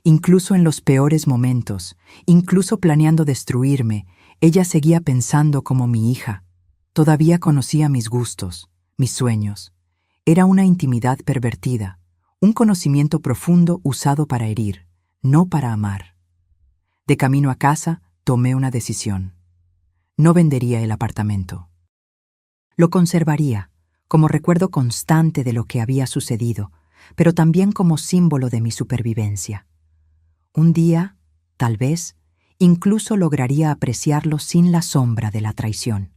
Incluso en los peores momentos, incluso planeando destruirme, ella seguía pensando como mi hija. Todavía conocía mis gustos, mis sueños. Era una intimidad pervertida, un conocimiento profundo usado para herir, no para amar. De camino a casa, tomé una decisión. No vendería el apartamento. Lo conservaría, como recuerdo constante de lo que había sucedido, pero también como símbolo de mi supervivencia. Un día, tal vez, incluso lograría apreciarlo sin la sombra de la traición.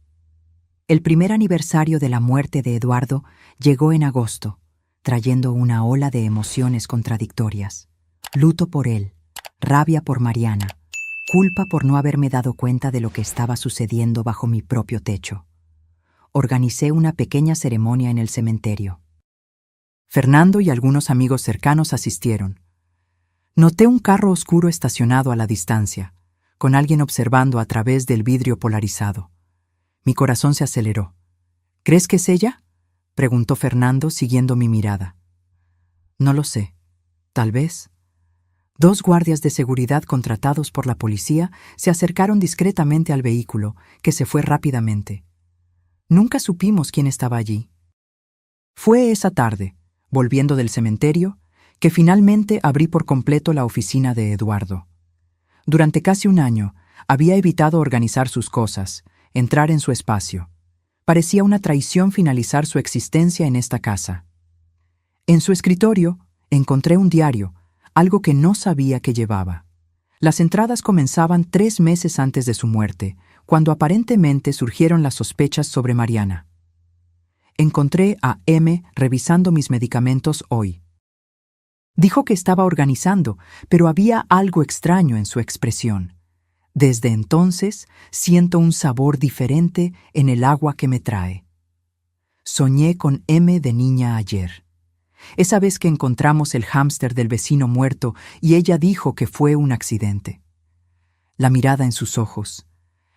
El primer aniversario de la muerte de Eduardo llegó en agosto, trayendo una ola de emociones contradictorias. Luto por él, rabia por Mariana, culpa por no haberme dado cuenta de lo que estaba sucediendo bajo mi propio techo. Organicé una pequeña ceremonia en el cementerio. Fernando y algunos amigos cercanos asistieron. Noté un carro oscuro estacionado a la distancia, con alguien observando a través del vidrio polarizado. Mi corazón se aceleró. ¿Crees que es ella?, preguntó Fernando siguiendo mi mirada. No lo sé. Tal vez. 2 guardias de seguridad contratados por la policía se acercaron discretamente al vehículo, que se fue rápidamente. Nunca supimos quién estaba allí. Fue esa tarde, volviendo del cementerio, que finalmente abrí por completo la oficina de Eduardo. Durante casi un año, había evitado organizar sus cosas, entrar en su espacio. Parecía una traición finalizar su existencia en esta casa. En su escritorio, encontré un diario, algo que no sabía que llevaba. Las entradas comenzaban 3 meses antes de su muerte, cuando aparentemente surgieron las sospechas sobre Mariana. Encontré a M revisando mis medicamentos hoy. Dijo que estaba organizando, pero había algo extraño en su expresión. Desde entonces siento un sabor diferente en el agua que me trae. Soñé con M de niña ayer. Esa vez que encontramos el hámster del vecino muerto y ella dijo que fue un accidente. La mirada en sus ojos,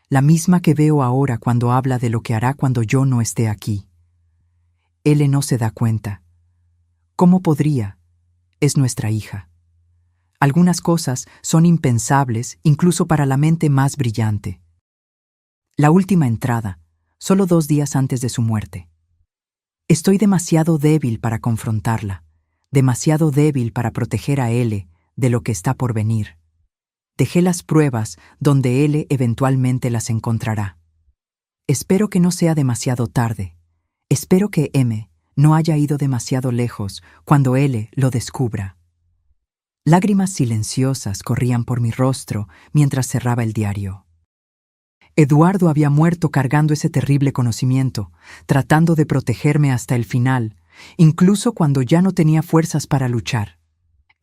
la misma que veo ahora cuando habla de lo que hará cuando yo no esté aquí. Él no se da cuenta. ¿Cómo podría? Es nuestra hija. Algunas cosas son impensables incluso para la mente más brillante. La última entrada, solo 2 días antes de su muerte. Estoy demasiado débil para confrontarla, demasiado débil para proteger a L de lo que está por venir. Dejé las pruebas donde L eventualmente las encontrará. Espero que no sea demasiado tarde. Espero que M no haya ido demasiado lejos cuando L lo descubra. Lágrimas silenciosas corrían por mi rostro mientras cerraba el diario. Eduardo había muerto cargando ese terrible conocimiento, tratando de protegerme hasta el final, incluso cuando ya no tenía fuerzas para luchar.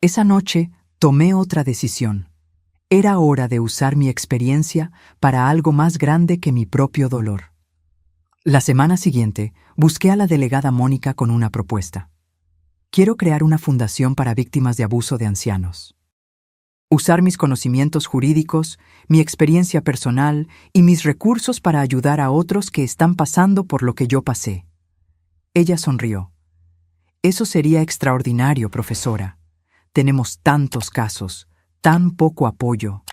Esa noche tomé otra decisión. Era hora de usar mi experiencia para algo más grande que mi propio dolor. La semana siguiente, busqué a la delegada Mónica con una propuesta. Quiero crear una fundación para víctimas de abuso de ancianos. Usar mis conocimientos jurídicos, mi experiencia personal y mis recursos para ayudar a otros que están pasando por lo que yo pasé. Ella sonrió. Eso sería extraordinario, profesora. Tenemos tantos casos, tan poco apoyo.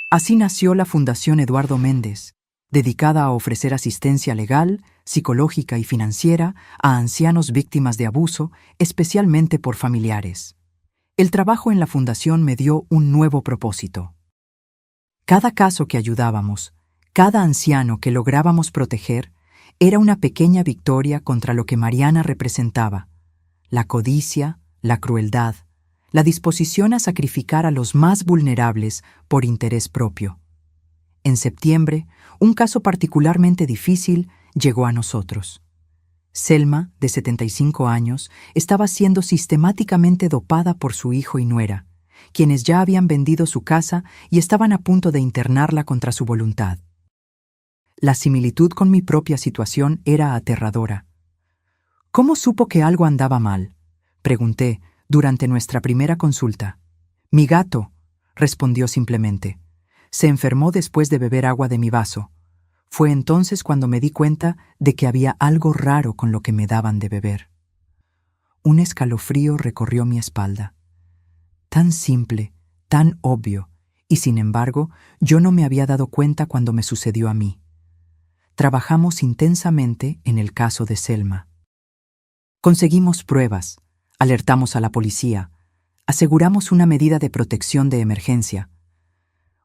Así nació la Fundación Eduardo Méndez, dedicada a ofrecer asistencia legal, psicológica y financiera a ancianos víctimas de abuso, especialmente por familiares. El trabajo en la fundación me dio un nuevo propósito. Cada caso que ayudábamos, cada anciano que lográbamos proteger, era una pequeña victoria contra lo que Mariana representaba: la codicia, la crueldad, la disposición a sacrificar a los más vulnerables por interés propio. En septiembre, un caso particularmente difícil llegó a nosotros. Selma, de 75 años, estaba siendo sistemáticamente dopada por su hijo y nuera, quienes ya habían vendido su casa y estaban a punto de internarla contra su voluntad. La similitud con mi propia situación era aterradora. ¿Cómo supo que algo andaba mal?, pregunté durante nuestra primera consulta. Mi gato, respondió simplemente. Se enfermó después de beber agua de mi vaso. Fue entonces cuando me di cuenta de que había algo raro con lo que me daban de beber. Un escalofrío recorrió mi espalda. Tan simple, tan obvio, y sin embargo, yo no me había dado cuenta cuando me sucedió a mí. Trabajamos intensamente en el caso de Selma. Conseguimos pruebas, alertamos a la policía, aseguramos una medida de protección de emergencia.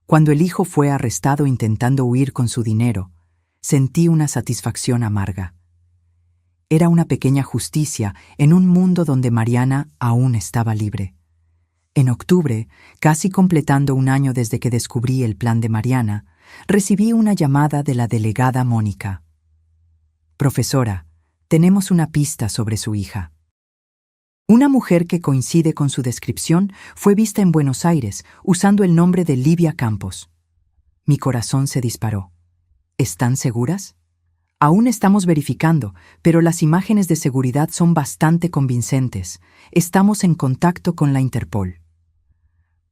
Cuando el hijo fue arrestado intentando huir con su dinero, sentí una satisfacción amarga. Era una pequeña justicia en un mundo donde Mariana aún estaba libre. En octubre, casi completando 1 año desde que descubrí el plan de Mariana, recibí una llamada de la delegada Mónica. Profesora, tenemos una pista sobre su hija. Una mujer que coincide con su descripción fue vista en Buenos Aires usando el nombre de Livia Campos. Mi corazón se disparó. ¿Están seguras? Aún estamos verificando, pero las imágenes de seguridad son bastante convincentes. Estamos en contacto con la Interpol.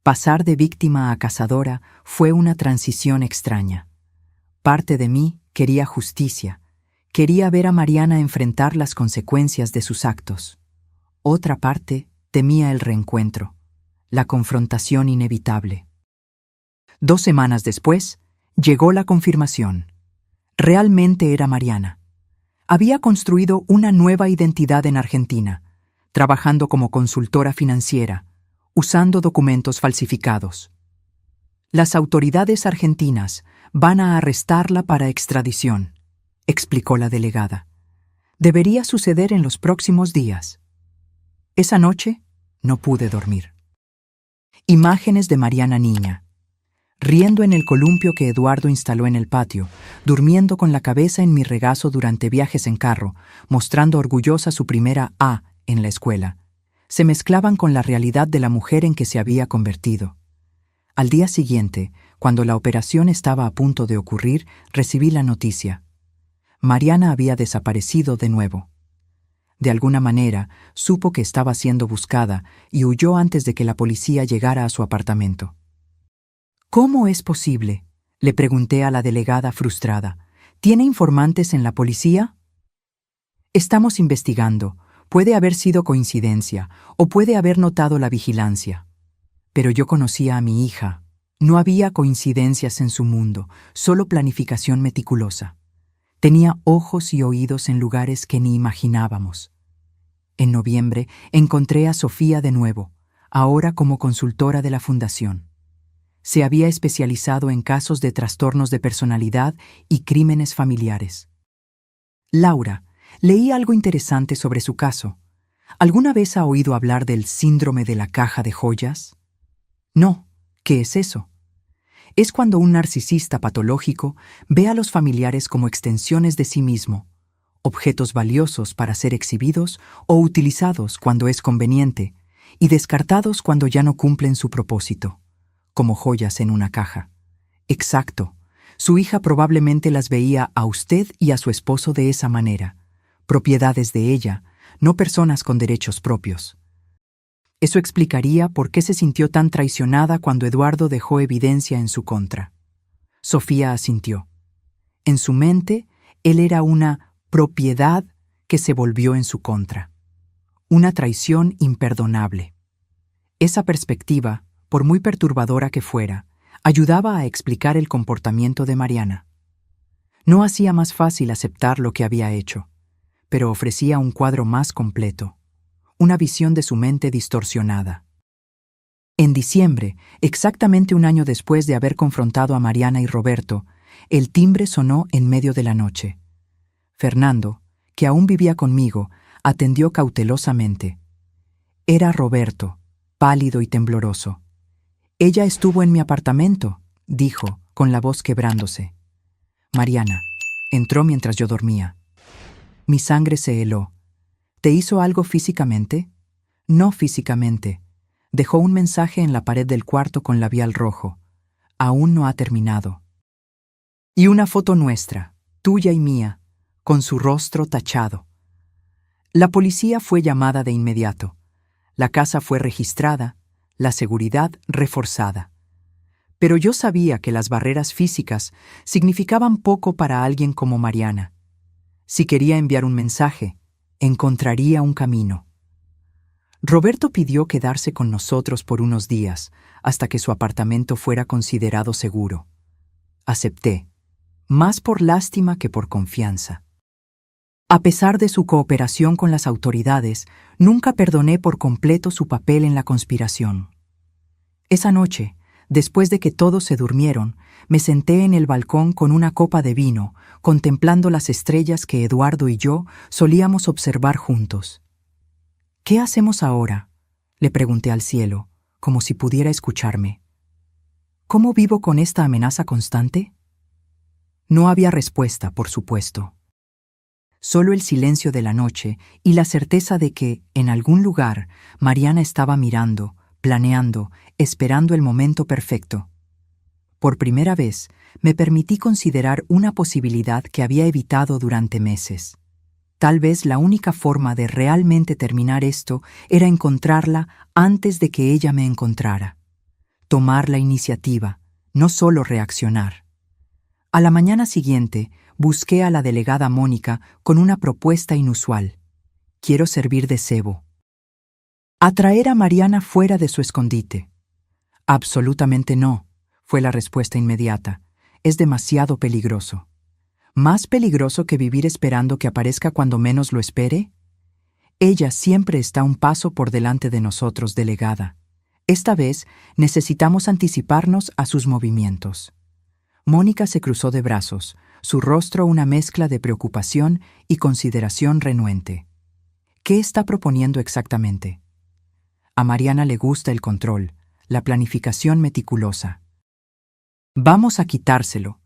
Pasar de víctima a cazadora fue una transición extraña. Parte de mí quería justicia. Quería ver a Mariana enfrentar las consecuencias de sus actos. Otra parte temía el reencuentro, la confrontación inevitable. 2 semanas después, llegó la confirmación. Realmente era Mariana. Había construido una nueva identidad en Argentina, trabajando como consultora financiera, usando documentos falsificados. Las autoridades argentinas van a arrestarla para extradición, explicó la delegada. Debería suceder en los próximos días. Esa noche no pude dormir. Imágenes de Mariana niña, riendo en el columpio que Eduardo instaló en el patio, durmiendo con la cabeza en mi regazo durante viajes en carro, mostrando orgullosa su primera A en la escuela, se mezclaban con la realidad de la mujer en que se había convertido. Al día siguiente, cuando la operación estaba a punto de ocurrir, recibí la noticia. Mariana había desaparecido de nuevo. De alguna manera, supo que estaba siendo buscada y huyó antes de que la policía llegara a su apartamento. ¿Cómo es posible?, Le pregunté a la delegada frustrada. ¿Tiene informantes en la policía? Estamos investigando. Puede haber sido coincidencia, o puede haber notado la vigilancia. Pero yo conocía a mi hija. No había coincidencias en su mundo, solo planificación meticulosa. Tenía ojos y oídos en lugares que ni imaginábamos. En noviembre encontré a Sofía de nuevo, ahora como consultora de la fundación. Se había especializado en casos de trastornos de personalidad y crímenes familiares. Laura, leí algo interesante sobre su caso. ¿Alguna vez ha oído hablar del síndrome de la caja de joyas? No. ¿Qué es eso? Es cuando un narcisista patológico ve a los familiares como extensiones de sí mismo, objetos valiosos para ser exhibidos o utilizados cuando es conveniente y descartados cuando ya no cumplen su propósito, como joyas en una caja. Exacto. Su hija probablemente las veía a usted y a su esposo de esa manera, propiedades de ella, no personas con derechos propios. Eso explicaría por qué se sintió tan traicionada cuando Eduardo dejó evidencia en su contra. Sofía asintió. En su mente, él era una propiedad que se volvió en su contra. Una traición imperdonable. Esa perspectiva, por muy perturbadora que fuera, ayudaba a explicar el comportamiento de Mariana. No hacía más fácil aceptar lo que había hecho, pero ofrecía un cuadro más completo. Una visión de su mente distorsionada. En diciembre, exactamente un año después de haber confrontado a Mariana y Roberto, el timbre sonó en medio de la noche. Fernando, que aún vivía conmigo, atendió cautelosamente. Era Roberto, pálido y tembloroso. «Ella estuvo en mi apartamento», dijo, con la voz quebrándose. Mariana entró mientras yo dormía. Mi sangre se heló. ¿Te hizo algo físicamente? No físicamente. Dejó un mensaje en la pared del cuarto con labial rojo. Aún no ha terminado. Y una foto nuestra, tuya y mía, con su rostro tachado. La policía fue llamada de inmediato. La casa fue registrada, la seguridad reforzada. Pero yo sabía que las barreras físicas significaban poco para alguien como Mariana. Si quería enviar un mensaje, encontraría un camino. Roberto pidió quedarse con nosotros por unos días, hasta que su apartamento fuera considerado seguro. Acepté, más por lástima que por confianza. A pesar de su cooperación con las autoridades, nunca perdoné por completo su papel en la conspiración. Esa noche, después de que todos se durmieron, me senté en el balcón con una copa de vino, contemplando las estrellas que Eduardo y yo solíamos observar juntos. «¿Qué hacemos ahora?», le pregunté al cielo, como si pudiera escucharme. «¿Cómo vivo con esta amenaza constante?». No había respuesta, por supuesto. Solo el silencio de la noche y la certeza de que, en algún lugar, Mariana estaba mirando, planeando, esperando el momento perfecto. Por primera vez, me permití considerar una posibilidad que había evitado durante meses. Tal vez la única forma de realmente terminar esto era encontrarla antes de que ella me encontrara. Tomar la iniciativa, no solo reaccionar. A la mañana siguiente, busqué a la delegada Mónica con una propuesta inusual. Quiero servir de cebo. Atraer a Mariana fuera de su escondite. Absolutamente no, fue la respuesta inmediata. Es demasiado peligroso. ¿Más peligroso que vivir esperando que aparezca cuando menos lo espere? Ella siempre está un paso por delante de nosotros, delegada. Esta vez necesitamos anticiparnos a sus movimientos. Mónica se cruzó de brazos, su rostro una mezcla de preocupación y consideración renuente. ¿Qué está proponiendo exactamente? A Mariana le gusta el control, la planificación meticulosa. Vamos a quitárselo.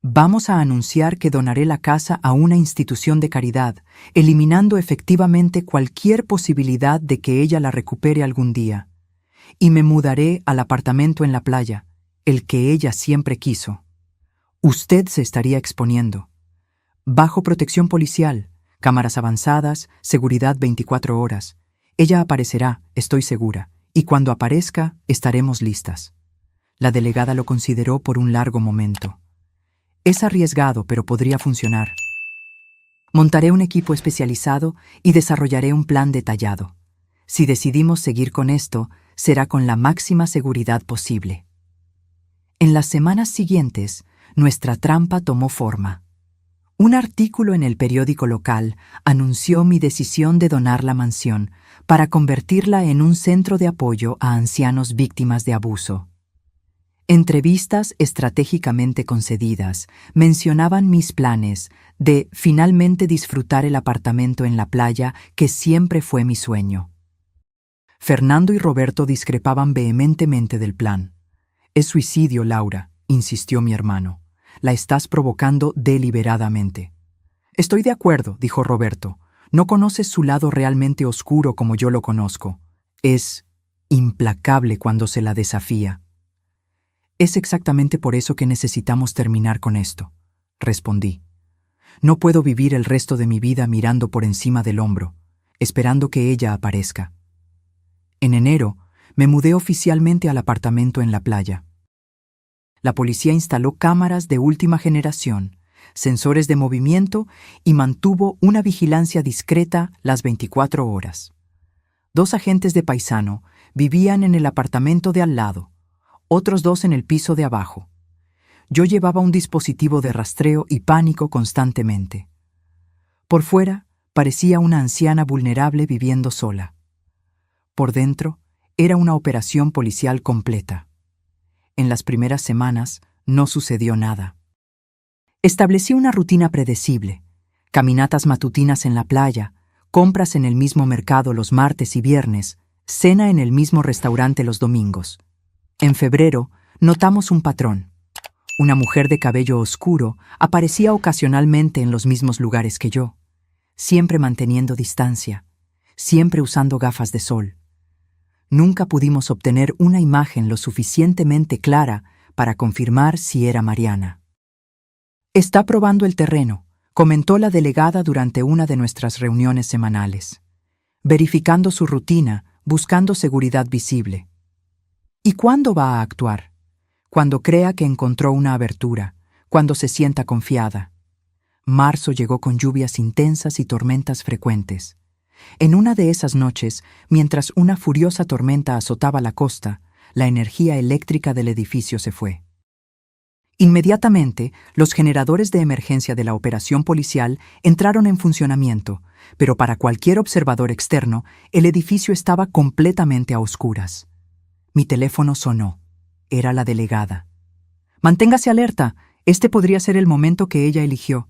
Vamos a anunciar que donaré la casa a una institución de caridad, eliminando efectivamente cualquier posibilidad de que ella la recupere algún día. Y me mudaré al apartamento en la playa, el que ella siempre quiso. Usted se estaría exponiendo. Bajo protección policial, cámaras avanzadas, seguridad 24 horas. Ella aparecerá, estoy segura, y cuando aparezca, estaremos listas. La delegada lo consideró por un largo momento. Es arriesgado, pero podría funcionar. Montaré un equipo especializado y desarrollaré un plan detallado. Si decidimos seguir con esto, será con la máxima seguridad posible. En las semanas siguientes, nuestra trampa tomó forma. Un artículo en el periódico local anunció mi decisión de donar la mansión para convertirla en un centro de apoyo a ancianos víctimas de abuso. Entrevistas estratégicamente concedidas mencionaban mis planes de finalmente disfrutar el apartamento en la playa que siempre fue mi sueño. Fernando y Roberto discrepaban vehementemente del plan. «Es suicidio, Laura», insistió mi hermano. «La estás provocando deliberadamente». «Estoy de acuerdo», dijo Roberto. «No conoces su lado realmente oscuro como yo lo conozco. Es implacable cuando se la desafía». «Es exactamente por eso que necesitamos terminar con esto», respondí. «No puedo vivir el resto de mi vida mirando por encima del hombro, esperando que ella aparezca». En enero, me mudé oficialmente al apartamento en la playa. La policía instaló cámaras de última generación, sensores de movimiento y mantuvo una vigilancia discreta las 24 horas. 2 agentes de paisano vivían en el apartamento de al lado, otros 2 en el piso de abajo. Yo llevaba un dispositivo de rastreo y pánico constantemente. Por fuera, parecía una anciana vulnerable viviendo sola. Por dentro, era una operación policial completa. En las primeras semanas no sucedió nada. Establecí una rutina predecible: caminatas matutinas en la playa, compras en el mismo mercado los martes y viernes, cena en el mismo restaurante los domingos. En febrero, notamos un patrón. Una mujer de cabello oscuro aparecía ocasionalmente en los mismos lugares que yo, siempre manteniendo distancia, siempre usando gafas de sol. Nunca pudimos obtener una imagen lo suficientemente clara para confirmar si era Mariana. «Está probando el terreno», comentó la delegada durante una de nuestras reuniones semanales. «Verificando su rutina, buscando seguridad visible». «¿Y cuándo va a actuar?» «Cuando crea que encontró una abertura, cuando se sienta confiada». Marzo llegó con lluvias intensas y tormentas frecuentes. En una de esas noches, mientras una furiosa tormenta azotaba la costa, la energía eléctrica del edificio se fue. Inmediatamente, los generadores de emergencia de la operación policial entraron en funcionamiento, pero para cualquier observador externo, el edificio estaba completamente a oscuras. Mi teléfono sonó. Era la delegada. «Manténgase alerta. Este podría ser el momento que ella eligió».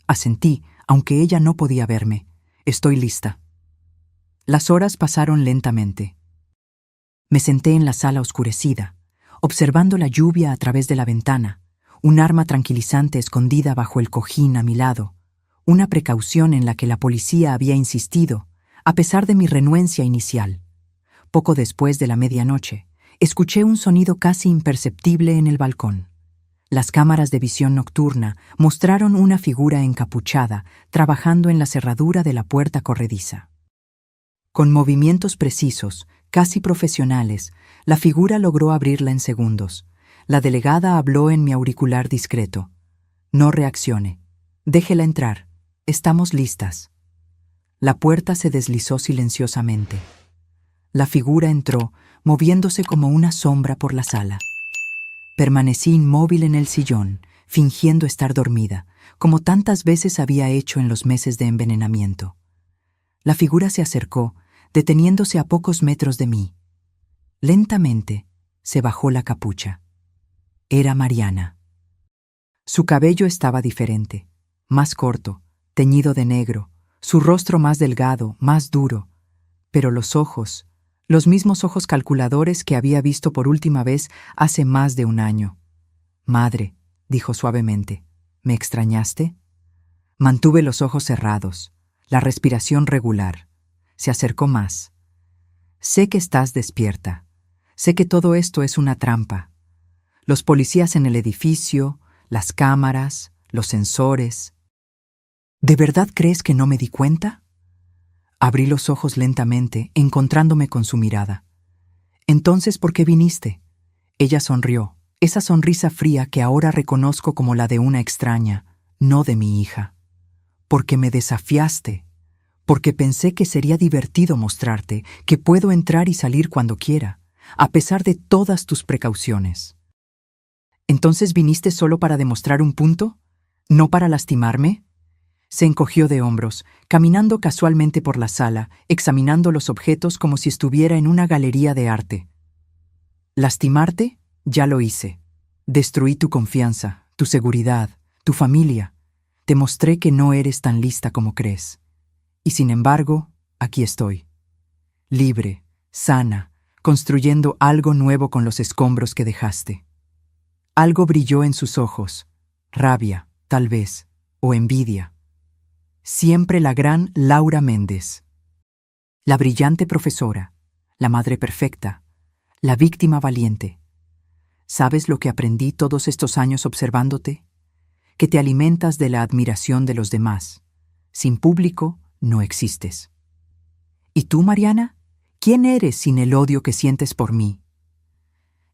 Asentí, aunque ella no podía verme. «Estoy lista». Las horas pasaron lentamente. Me senté en la sala oscurecida, observando la lluvia a través de la ventana, un arma tranquilizante escondida bajo el cojín a mi lado, una precaución en la que la policía había insistido, a pesar de mi renuencia inicial. Poco después de la medianoche, escuché un sonido casi imperceptible en el balcón. Las cámaras de visión nocturna mostraron una figura encapuchada trabajando en la cerradura de la puerta corrediza. Con movimientos precisos, casi profesionales, la figura logró abrirla en segundos. La delegada habló en mi auricular discreto. «No reaccione. Déjela entrar. Estamos listas». La puerta se deslizó silenciosamente. La figura entró, moviéndose como una sombra por la sala. Permanecí inmóvil en el sillón, fingiendo estar dormida, como tantas veces había hecho en los meses de envenenamiento. La figura se acercó, deteniéndose a pocos metros de mí. Lentamente se bajó la capucha. Era Mariana. Su cabello estaba diferente, más corto, teñido de negro, su rostro más delgado, más duro, pero los ojos, los mismos ojos calculadores que había visto por última vez hace más de un año. «Madre», dijo suavemente, «¿me extrañaste?» Mantuve los ojos cerrados, la respiración regular. Se acercó más. «Sé que estás despierta. Sé que todo esto es una trampa. Los policías en el edificio, las cámaras, los sensores. ¿De verdad crees que no me di cuenta?» Abrí los ojos lentamente, encontrándome con su mirada. «Entonces, ¿por qué viniste?» Ella sonrió, Esa sonrisa fría que ahora reconozco como la de una extraña, no de mi hija. Porque me desafiaste, porque pensé que sería divertido mostrarte que puedo entrar y salir cuando quiera, a pesar de todas tus precauciones. ¿Entonces viniste solo para demostrar un punto? ¿No para lastimarme? Se encogió de hombros, caminando casualmente por la sala, examinando los objetos como si estuviera en una galería de arte. ¿Lastimarte? Ya lo hice. Destruí tu confianza, tu seguridad, tu familia. Te mostré que no eres tan lista como crees. Y sin embargo, aquí estoy. Libre, sana, construyendo algo nuevo con los escombros que dejaste. Algo brilló en sus ojos, rabia, tal vez, o envidia. Siempre la gran Laura Méndez. La brillante profesora, la madre perfecta, la víctima valiente. ¿Sabes lo que aprendí todos estos años observándote? Que te alimentas de la admiración de los demás. Sin público, no existes. ¿Y tú, Mariana? ¿Quién eres sin el odio que sientes por mí?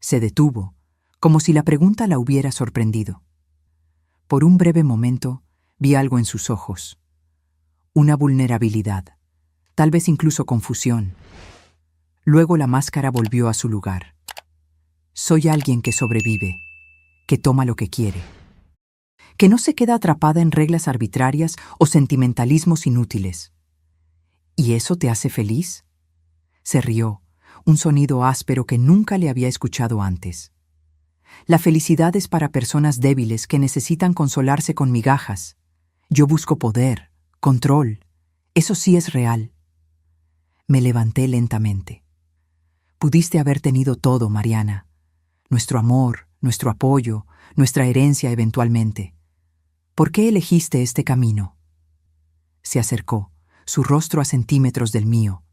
Se detuvo, como si la pregunta la hubiera sorprendido. Por un breve momento, vi algo en sus ojos. Una vulnerabilidad, tal vez incluso confusión. Luego la máscara volvió a su lugar. Soy alguien que sobrevive, que toma lo que quiere, que no se queda atrapada en reglas arbitrarias o sentimentalismos inútiles. ¿Y eso te hace feliz? Se rió, un sonido áspero que nunca le había escuchado antes. La felicidad es para personas débiles que necesitan consolarse con migajas. Yo busco poder, control. Eso sí es real. Me levanté lentamente. Pudiste haber tenido todo, Mariana. Nuestro amor, nuestro apoyo, nuestra herencia eventualmente. ¿Por qué elegiste este camino? Se acercó, su rostro a centímetros del mío.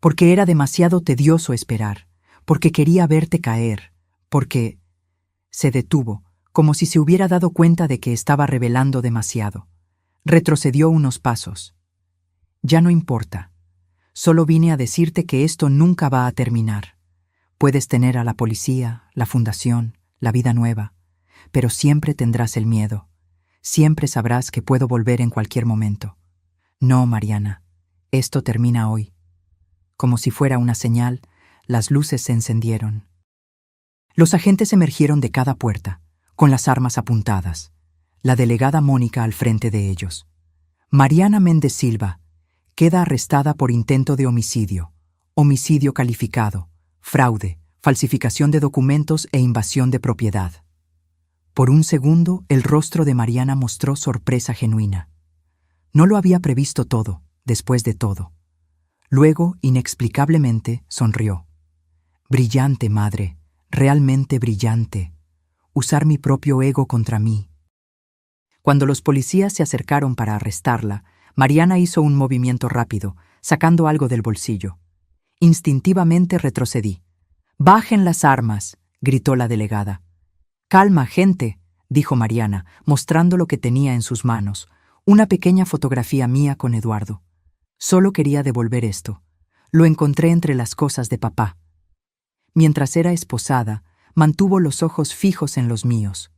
Porque era demasiado tedioso esperar, porque quería verte caer, porque... Se detuvo, como si se hubiera dado cuenta de que estaba revelando demasiado. Retrocedió unos pasos. Ya no importa. Solo vine a decirte que esto nunca va a terminar. Puedes tener a la policía, la fundación, la vida nueva, pero siempre tendrás el miedo. Siempre sabrás que puedo volver en cualquier momento. No, Mariana, esto termina hoy. Como si fuera una señal, las luces se encendieron. Los agentes emergieron de cada puerta, con las armas apuntadas. La delegada Mónica al frente de ellos. Mariana Méndez Silva queda arrestada por intento de homicidio, homicidio calificado, fraude, falsificación de documentos e invasión de propiedad. Por un segundo, el rostro de Mariana mostró sorpresa genuina. No lo había previsto todo, después de todo. Luego, inexplicablemente, sonrió. Brillante, madre. Realmente brillante. Usar mi propio ego contra mí. Cuando los policías se acercaron para arrestarla, Mariana hizo un movimiento rápido, sacando algo del bolsillo. Instintivamente retrocedí. «¡Bajen las armas!», gritó la delegada. «Calma, gente», dijo Mariana, mostrando lo que tenía en sus manos, una pequeña fotografía mía con Eduardo. Solo quería devolver esto. Lo encontré entre las cosas de papá. Mientras era esposada, mantuvo los ojos fijos en los míos.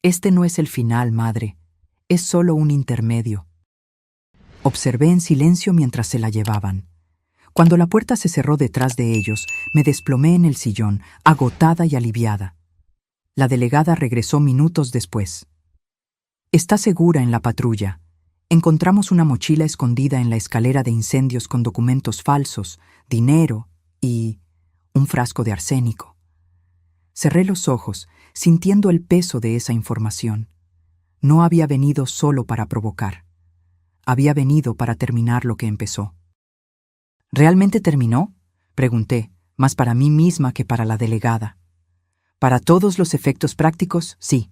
Este no es el final, madre. Es solo un intermedio. Observé en silencio mientras se la llevaban. Cuando la puerta se cerró detrás de ellos, me desplomé en el sillón, agotada y aliviada. La delegada regresó minutos después. «Está segura en la patrulla. Encontramos una mochila escondida en la escalera de incendios con documentos falsos, dinero y... un frasco de arsénico». Cerré los ojos, sintiendo el peso de esa información. No había venido solo para provocar. Había venido para terminar lo que empezó. ¿Realmente terminó?, pregunté, más para mí misma que para la delegada. Para todos los efectos prácticos, sí.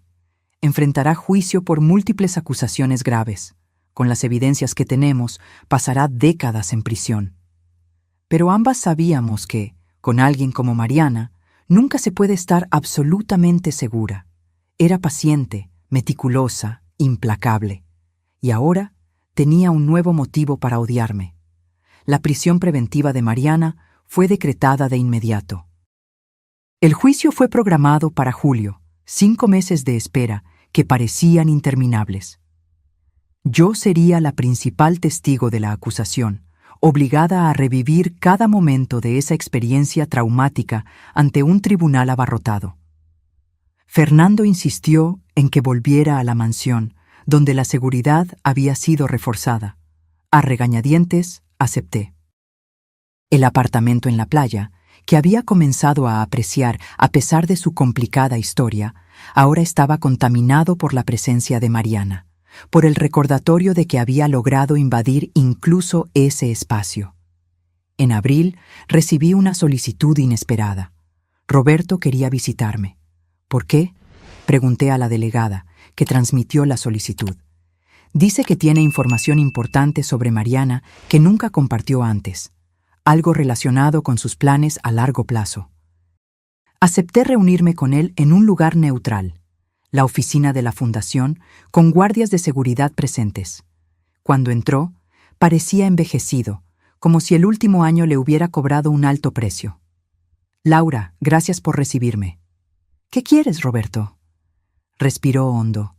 Enfrentará juicio por múltiples acusaciones graves. Con las evidencias que tenemos, pasará décadas en prisión. Pero ambas sabíamos que, con alguien como Mariana, nunca se puede estar absolutamente segura. Era paciente, meticulosa, implacable. Y ahora tenía un nuevo motivo para odiarme. La prisión preventiva de Mariana fue decretada de inmediato. El juicio fue programado para julio, 5 meses de espera que parecían interminables. Yo sería la principal testigo de la acusación, obligada a revivir cada momento de esa experiencia traumática ante un tribunal abarrotado. Fernando insistió en que volviera a la mansión, donde la seguridad había sido reforzada. A regañadientes, acepté. El apartamento en la playa, que había comenzado a apreciar a pesar de su complicada historia, ahora estaba contaminado por la presencia de Mariana, por el recordatorio de que había logrado invadir incluso ese espacio. En abril recibí una solicitud inesperada. Roberto quería visitarme. ¿Por qué? Pregunté a la delegada, que transmitió la solicitud. Dice que tiene información importante sobre Mariana que nunca compartió antes, algo relacionado con sus planes a largo plazo. Acepté reunirme con él en un lugar neutral, la oficina de la fundación, con guardias de seguridad presentes. Cuando entró, parecía envejecido, como si el último año le hubiera cobrado un alto precio. Laura, gracias por recibirme. ¿Qué quieres, Roberto? Respiró hondo.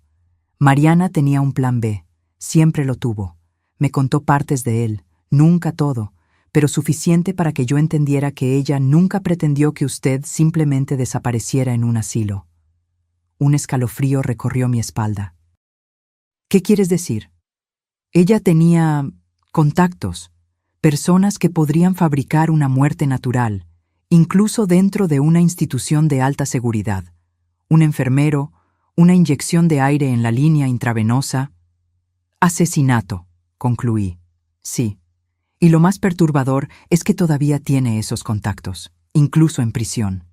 Mariana tenía un plan B, siempre lo tuvo. Me contó partes de él, nunca todo, pero suficiente para que yo entendiera que ella nunca pretendió que usted simplemente desapareciera en un asilo. Un escalofrío recorrió mi espalda. ¿Qué quieres decir? Ella tenía contactos, personas que podrían fabricar una muerte natural, incluso dentro de una institución de alta seguridad. Un enfermero, una inyección de aire en la línea intravenosa. Asesinato, concluí. Sí. Y lo más perturbador es que todavía tiene esos contactos, incluso en prisión.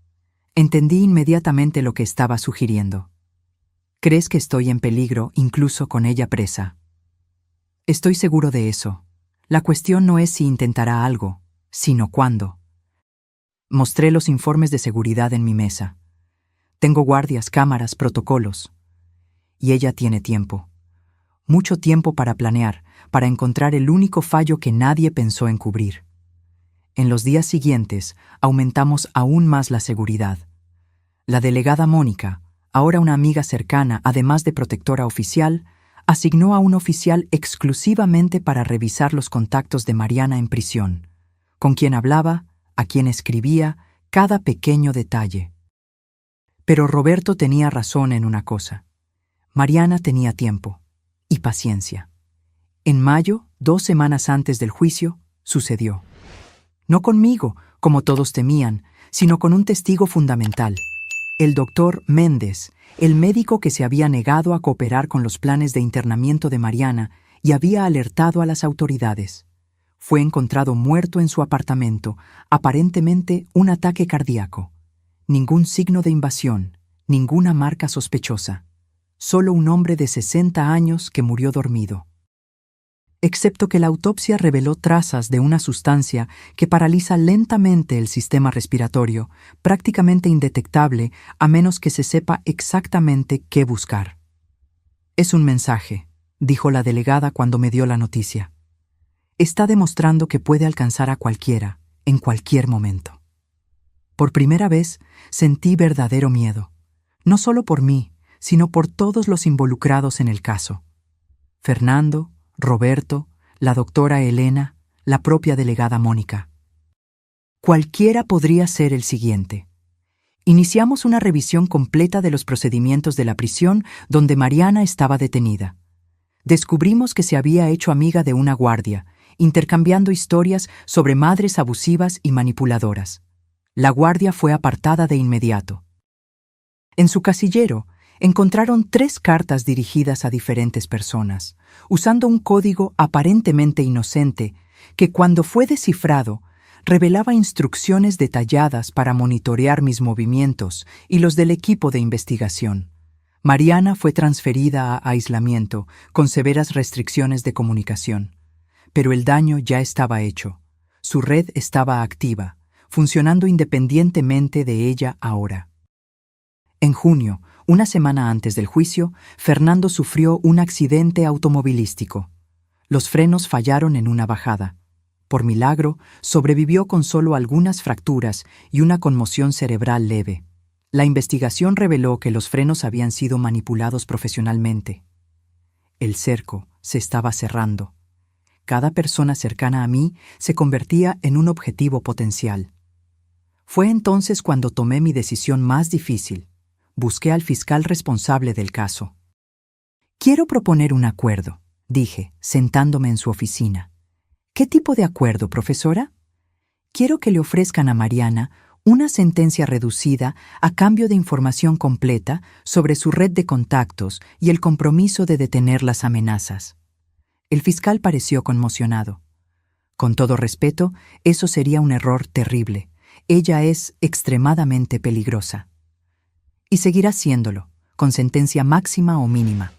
Entendí inmediatamente lo que estaba sugiriendo. ¿Crees que estoy en peligro incluso con ella presa? Estoy seguro de eso. La cuestión no es si intentará algo, sino cuándo. Mostré los informes de seguridad en mi mesa. Tengo guardias, cámaras, protocolos. Y ella tiene tiempo. Mucho tiempo para planear, para encontrar el único fallo que nadie pensó en cubrir. En los días siguientes, aumentamos aún más la seguridad. La delegada Mónica, ahora una amiga cercana, además de protectora oficial, asignó a un oficial exclusivamente para revisar los contactos de Mariana en prisión, con quien hablaba, a quien escribía, cada pequeño detalle. Pero Roberto tenía razón en una cosa. Mariana tenía tiempo y paciencia. En mayo, 2 semanas antes del juicio, sucedió. No conmigo, como todos temían, sino con un testigo fundamental, el doctor Méndez, el médico que se había negado a cooperar con los planes de internamiento de Mariana y había alertado a las autoridades. Fue encontrado muerto en su apartamento, aparentemente un ataque cardíaco. Ningún signo de invasión, ninguna marca sospechosa. Solo un hombre de 60 años que murió dormido. Excepto que la autopsia reveló trazas de una sustancia que paraliza lentamente el sistema respiratorio, prácticamente indetectable a menos que se sepa exactamente qué buscar. Es un mensaje, dijo la delegada cuando me dio la noticia. Está demostrando que puede alcanzar a cualquiera, en cualquier momento. Por primera vez sentí verdadero miedo, no solo por mí, sino por todos los involucrados en el caso. Fernando, Roberto, la doctora Elena, la propia delegada Mónica. Cualquiera podría ser el siguiente. Iniciamos una revisión completa de los procedimientos de la prisión donde Mariana estaba detenida. Descubrimos que se había hecho amiga de una guardia, intercambiando historias sobre madres abusivas y manipuladoras. La guardia fue apartada de inmediato. En su casillero, encontraron 3 cartas dirigidas a diferentes personas, usando un código aparentemente inocente que, cuando fue descifrado, revelaba instrucciones detalladas para monitorear mis movimientos y los del equipo de investigación. Mariana fue transferida a aislamiento, con severas restricciones de comunicación. Pero el daño ya estaba hecho. Su red estaba activa, funcionando independientemente de ella ahora. En junio, una semana antes del juicio, Fernando sufrió un accidente automovilístico. Los frenos fallaron en una bajada. Por milagro, sobrevivió con solo algunas fracturas y una conmoción cerebral leve. La investigación reveló que los frenos habían sido manipulados profesionalmente. El cerco se estaba cerrando. Cada persona cercana a mí se convertía en un objetivo potencial. Fue entonces cuando tomé mi decisión más difícil. Busqué al fiscal responsable del caso. «Quiero proponer un acuerdo», dije, sentándome en su oficina. «¿Qué tipo de acuerdo, profesora?» «Quiero que le ofrezcan a Mariana una sentencia reducida a cambio de información completa sobre su red de contactos y el compromiso de detener las amenazas». El fiscal pareció conmocionado. «Con todo respeto, eso sería un error terrible. Ella es extremadamente peligrosa. Y seguirá siéndolo, con sentencia máxima o mínima.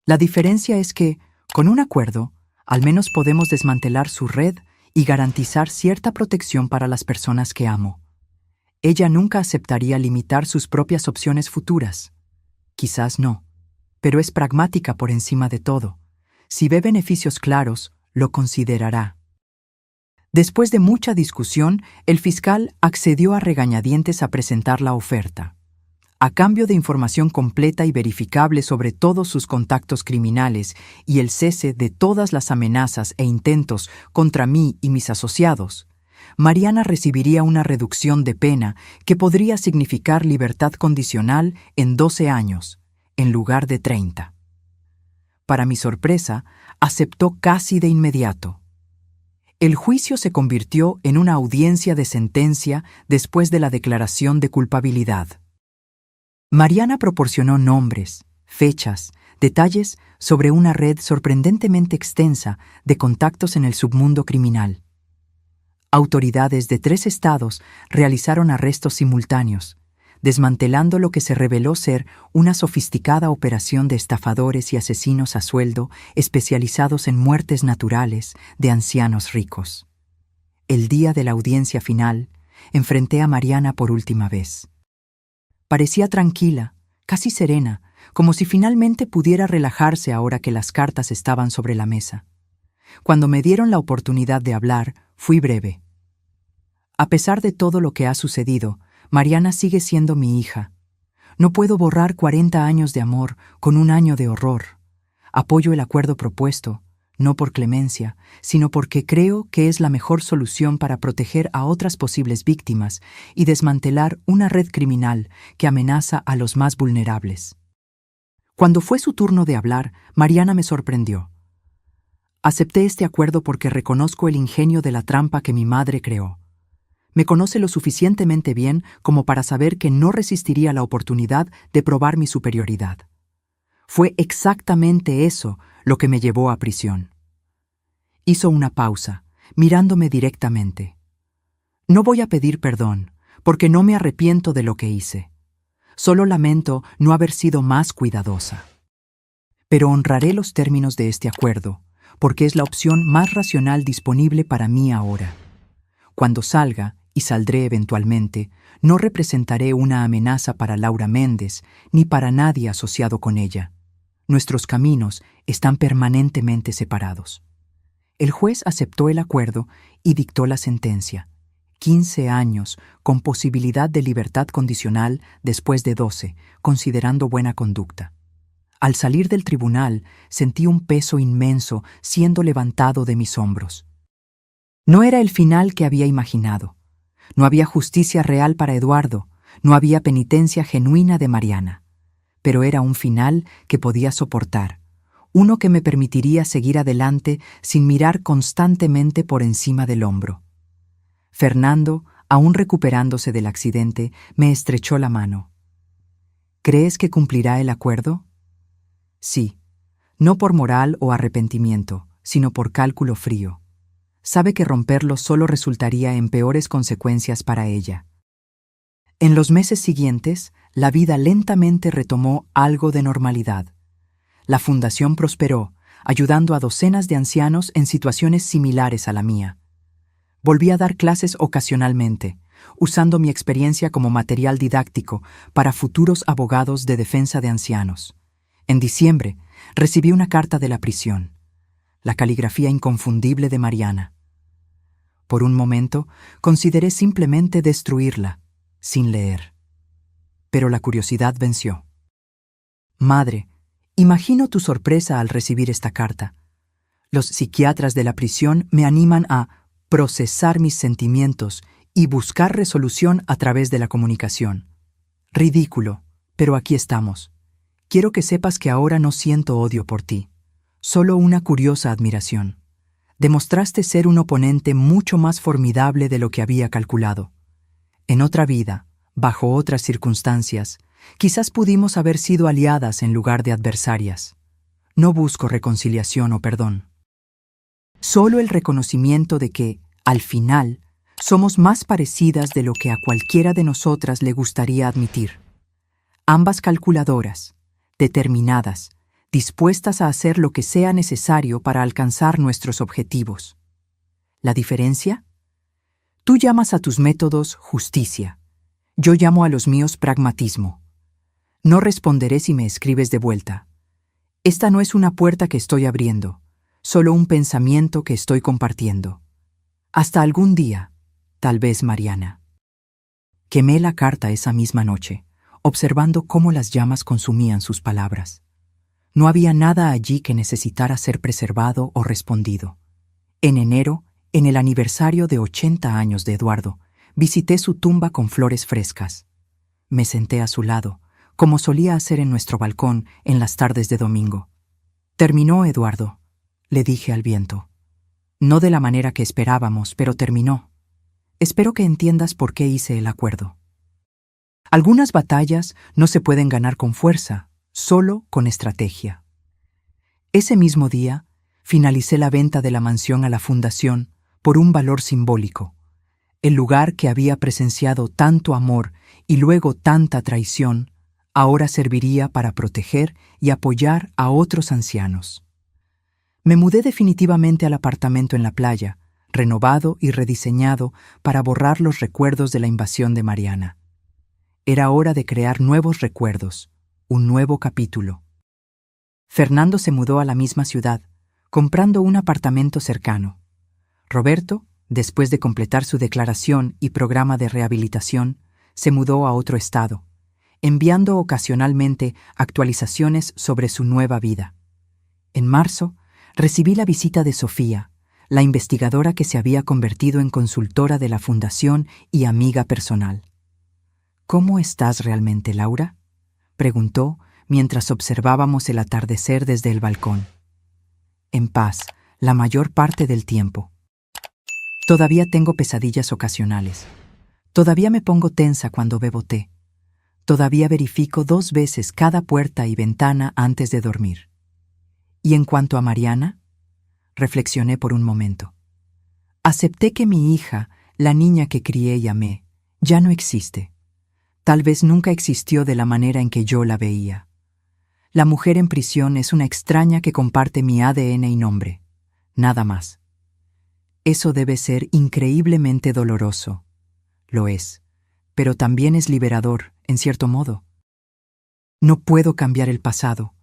La diferencia es que, con un acuerdo, al menos podemos desmantelar su red y garantizar cierta protección para las personas que amo. Ella nunca aceptaría limitar sus propias opciones futuras. Quizás no, pero es pragmática por encima de todo. Si ve beneficios claros, lo considerará». Después de mucha discusión, el fiscal accedió a regañadientes a presentar la oferta. A cambio de información completa y verificable sobre todos sus contactos criminales y el cese de todas las amenazas e intentos contra mí y mis asociados, Mariana recibiría una reducción de pena que podría significar libertad condicional en 12 años, en lugar de 30. Para mi sorpresa, aceptó casi de inmediato. El juicio se convirtió en una audiencia de sentencia después de la declaración de culpabilidad. Mariana proporcionó nombres, fechas, detalles sobre una red sorprendentemente extensa de contactos en el submundo criminal. Autoridades de 3 estados realizaron arrestos simultáneos, desmantelando lo que se reveló ser una sofisticada operación de estafadores y asesinos a sueldo especializados en muertes naturales de ancianos ricos. El día de la audiencia final, enfrenté a Mariana por última vez. Parecía tranquila, casi serena, como si finalmente pudiera relajarse ahora que las cartas estaban sobre la mesa. Cuando me dieron la oportunidad de hablar, fui breve. «A pesar de todo lo que ha sucedido, Mariana sigue siendo mi hija. No puedo borrar 40 años de amor con un año de horror. Apoyo el acuerdo propuesto, no por clemencia, sino porque creo que es la mejor solución para proteger a otras posibles víctimas y desmantelar una red criminal que amenaza a los más vulnerables». Cuando fue su turno de hablar, Mariana me sorprendió. «Acepté este acuerdo porque reconozco el ingenio de la trampa que mi madre creó. Me conoce lo suficientemente bien como para saber que no resistiría la oportunidad de probar mi superioridad. Fue exactamente eso lo que me llevó a prisión». Hizo una pausa, mirándome directamente. «No voy a pedir perdón, porque no me arrepiento de lo que hice. Solo lamento no haber sido más cuidadosa. Pero honraré los términos de este acuerdo, porque es la opción más racional disponible para mí ahora. Cuando salga, y saldré eventualmente, no representaré una amenaza para Laura Méndez ni para nadie asociado con ella. Nuestros caminos están permanentemente separados». El juez aceptó el acuerdo y dictó la sentencia. 15 años, con posibilidad de libertad condicional después de 12, considerando buena conducta. Al salir del tribunal, sentí un peso inmenso siendo levantado de mis hombros. No era el final que había imaginado. No había justicia real para Eduardo, no había penitencia genuina de Mariana. Pero era un final que podía soportar, uno que me permitiría seguir adelante sin mirar constantemente por encima del hombro. Fernando, aún recuperándose del accidente, me estrechó la mano. «¿Crees que cumplirá el acuerdo?» «Sí, no por moral o arrepentimiento, sino por cálculo frío. Sabe que romperlo solo resultaría en peores consecuencias para ella». En los meses siguientes, la vida lentamente retomó algo de normalidad. La fundación prosperó, ayudando a docenas de ancianos en situaciones similares a la mía. Volví a dar clases ocasionalmente, usando mi experiencia como material didáctico para futuros abogados de defensa de ancianos. En diciembre, recibí una carta de la prisión. La caligrafía inconfundible de Mariana. Por un momento, consideré simplemente destruirla, sin leer. Pero la curiosidad venció. Madre, imagino tu sorpresa al recibir esta carta. Los psiquiatras de la prisión me animan a procesar mis sentimientos y buscar resolución a través de la comunicación. Ridículo, pero aquí estamos. Quiero que sepas que ahora no siento odio por ti, solo una curiosa admiración. Demostraste ser un oponente mucho más formidable de lo que había calculado. En otra vida, bajo otras circunstancias, quizás pudimos haber sido aliadas en lugar de adversarias. No busco reconciliación o perdón. Solo el reconocimiento de que, al final, somos más parecidas de lo que a cualquiera de nosotras le gustaría admitir. Ambas calculadoras, determinadas, dispuestas a hacer lo que sea necesario para alcanzar nuestros objetivos. ¿La diferencia? Tú llamas a tus métodos justicia. Yo llamo a los míos pragmatismo. No responderé si me escribes de vuelta. Esta no es una puerta que estoy abriendo, solo un pensamiento que estoy compartiendo. Hasta algún día, tal vez, Mariana. Quemé la carta esa misma noche, observando cómo las llamas consumían sus palabras. No había nada allí que necesitara ser preservado o respondido. En enero, en el aniversario de 80 años de Eduardo, visité su tumba con flores frescas. Me senté a su lado, como solía hacer en nuestro balcón en las tardes de domingo. Terminó, Eduardo, le dije al viento. No de la manera que esperábamos, pero terminó. Espero que entiendas por qué hice el acuerdo. Algunas batallas no se pueden ganar con fuerza, solo con estrategia. Ese mismo día, finalicé la venta de la mansión a la fundación por un valor simbólico. El lugar que había presenciado tanto amor y luego tanta traición, ahora serviría para proteger y apoyar a otros ancianos. Me mudé definitivamente al apartamento en la playa, renovado y rediseñado para borrar los recuerdos de la invasión de Mariana. Era hora de crear nuevos recuerdos, un nuevo capítulo. Fernando se mudó a la misma ciudad, comprando un apartamento cercano. Roberto, después de completar su declaración y programa de rehabilitación, se mudó a otro estado, enviando ocasionalmente actualizaciones sobre su nueva vida. En marzo, recibí la visita de Sofía, la investigadora que se había convertido en consultora de la fundación y amiga personal. ¿Cómo estás realmente, Laura?, preguntó mientras observábamos el atardecer desde el balcón. En paz, la mayor parte del tiempo. Todavía tengo pesadillas ocasionales. Todavía me pongo tensa cuando bebo té. Todavía verifico 2 veces cada puerta y ventana antes de dormir. ¿Y en cuanto a Mariana? Reflexioné por un momento. Acepté que mi hija, la niña que crié y amé, ya no existe. Tal vez nunca existió de la manera en que yo la veía. La mujer en prisión es una extraña que comparte mi ADN y nombre. Nada más. Eso debe ser increíblemente doloroso. Lo es, pero también es liberador, en cierto modo. No puedo cambiar el pasado.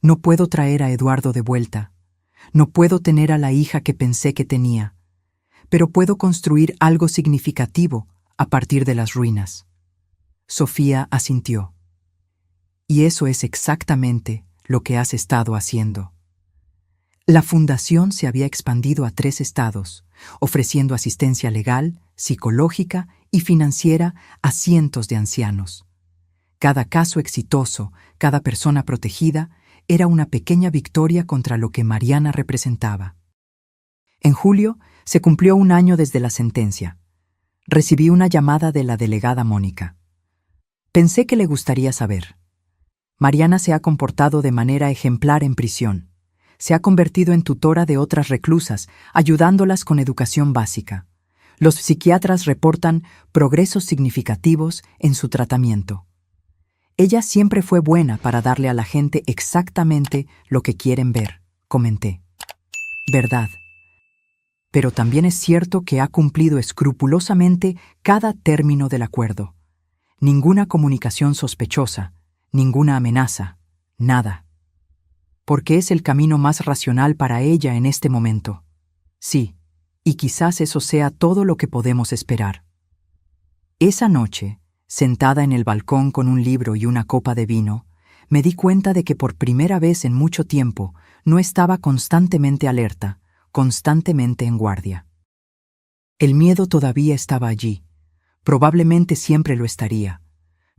No puedo traer a Eduardo de vuelta. No puedo tener a la hija que pensé que tenía. Pero puedo construir algo significativo a partir de las ruinas. Sofía asintió. Y eso es exactamente lo que has estado haciendo. La fundación se había expandido a 3 estados, ofreciendo asistencia legal, psicológica y financiera a cientos de ancianos. Cada caso exitoso, cada persona protegida, era una pequeña victoria contra lo que Mariana representaba. En julio se cumplió 1 año desde la sentencia. Recibí una llamada de la delegada Mónica. Pensé que le gustaría saber. Mariana se ha comportado de manera ejemplar en prisión. Se ha convertido en tutora de otras reclusas, ayudándolas con educación básica. Los psiquiatras reportan progresos significativos en su tratamiento. Ella siempre fue buena para darle a la gente exactamente lo que quieren ver, comenté. Verdad. Pero también es cierto que ha cumplido escrupulosamente cada término del acuerdo. Ninguna comunicación sospechosa, ninguna amenaza, nada. Porque es el camino más racional para ella en este momento. Sí, Y quizás eso sea todo lo que podemos esperar. Esa noche, sentada en el balcón con un libro y una copa de vino, me di cuenta de que por primera vez en mucho tiempo no estaba constantemente alerta, constantemente en guardia. El miedo todavía estaba allí, probablemente siempre lo estaría,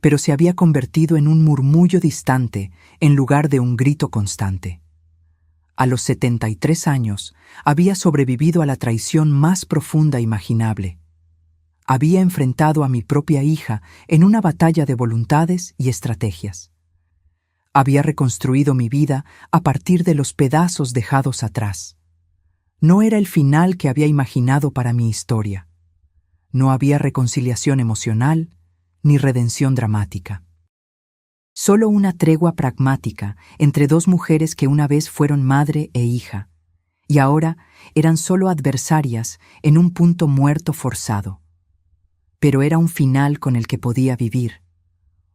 pero se había convertido en un murmullo distante en lugar de un grito constante. A los 73 años, había sobrevivido a la traición más profunda imaginable. Había enfrentado a mi propia hija en una batalla de voluntades y estrategias. Había reconstruido mi vida a partir de los pedazos dejados atrás. No era el final que había imaginado para mi historia. No había reconciliación emocional ni redención dramática. Solo una tregua pragmática entre dos mujeres que una vez fueron madre e hija, y ahora eran solo adversarias en un punto muerto forzado. Pero era un final con el que podía vivir.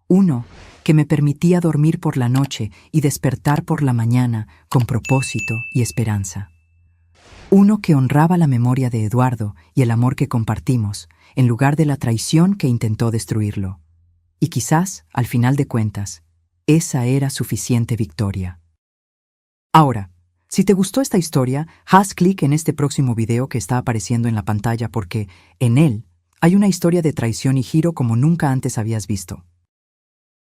Uno que me permitía dormir por la noche y despertar por la mañana con propósito y esperanza. Uno que honraba la memoria de Eduardo y el amor que compartimos, en lugar de la traición que intentó destruirlo. Y quizás, al final de cuentas, esa era suficiente victoria. Ahora, si te gustó esta historia, haz clic en este próximo video que está apareciendo en la pantalla porque, en él, hay una historia de traición y giro como nunca antes habías visto.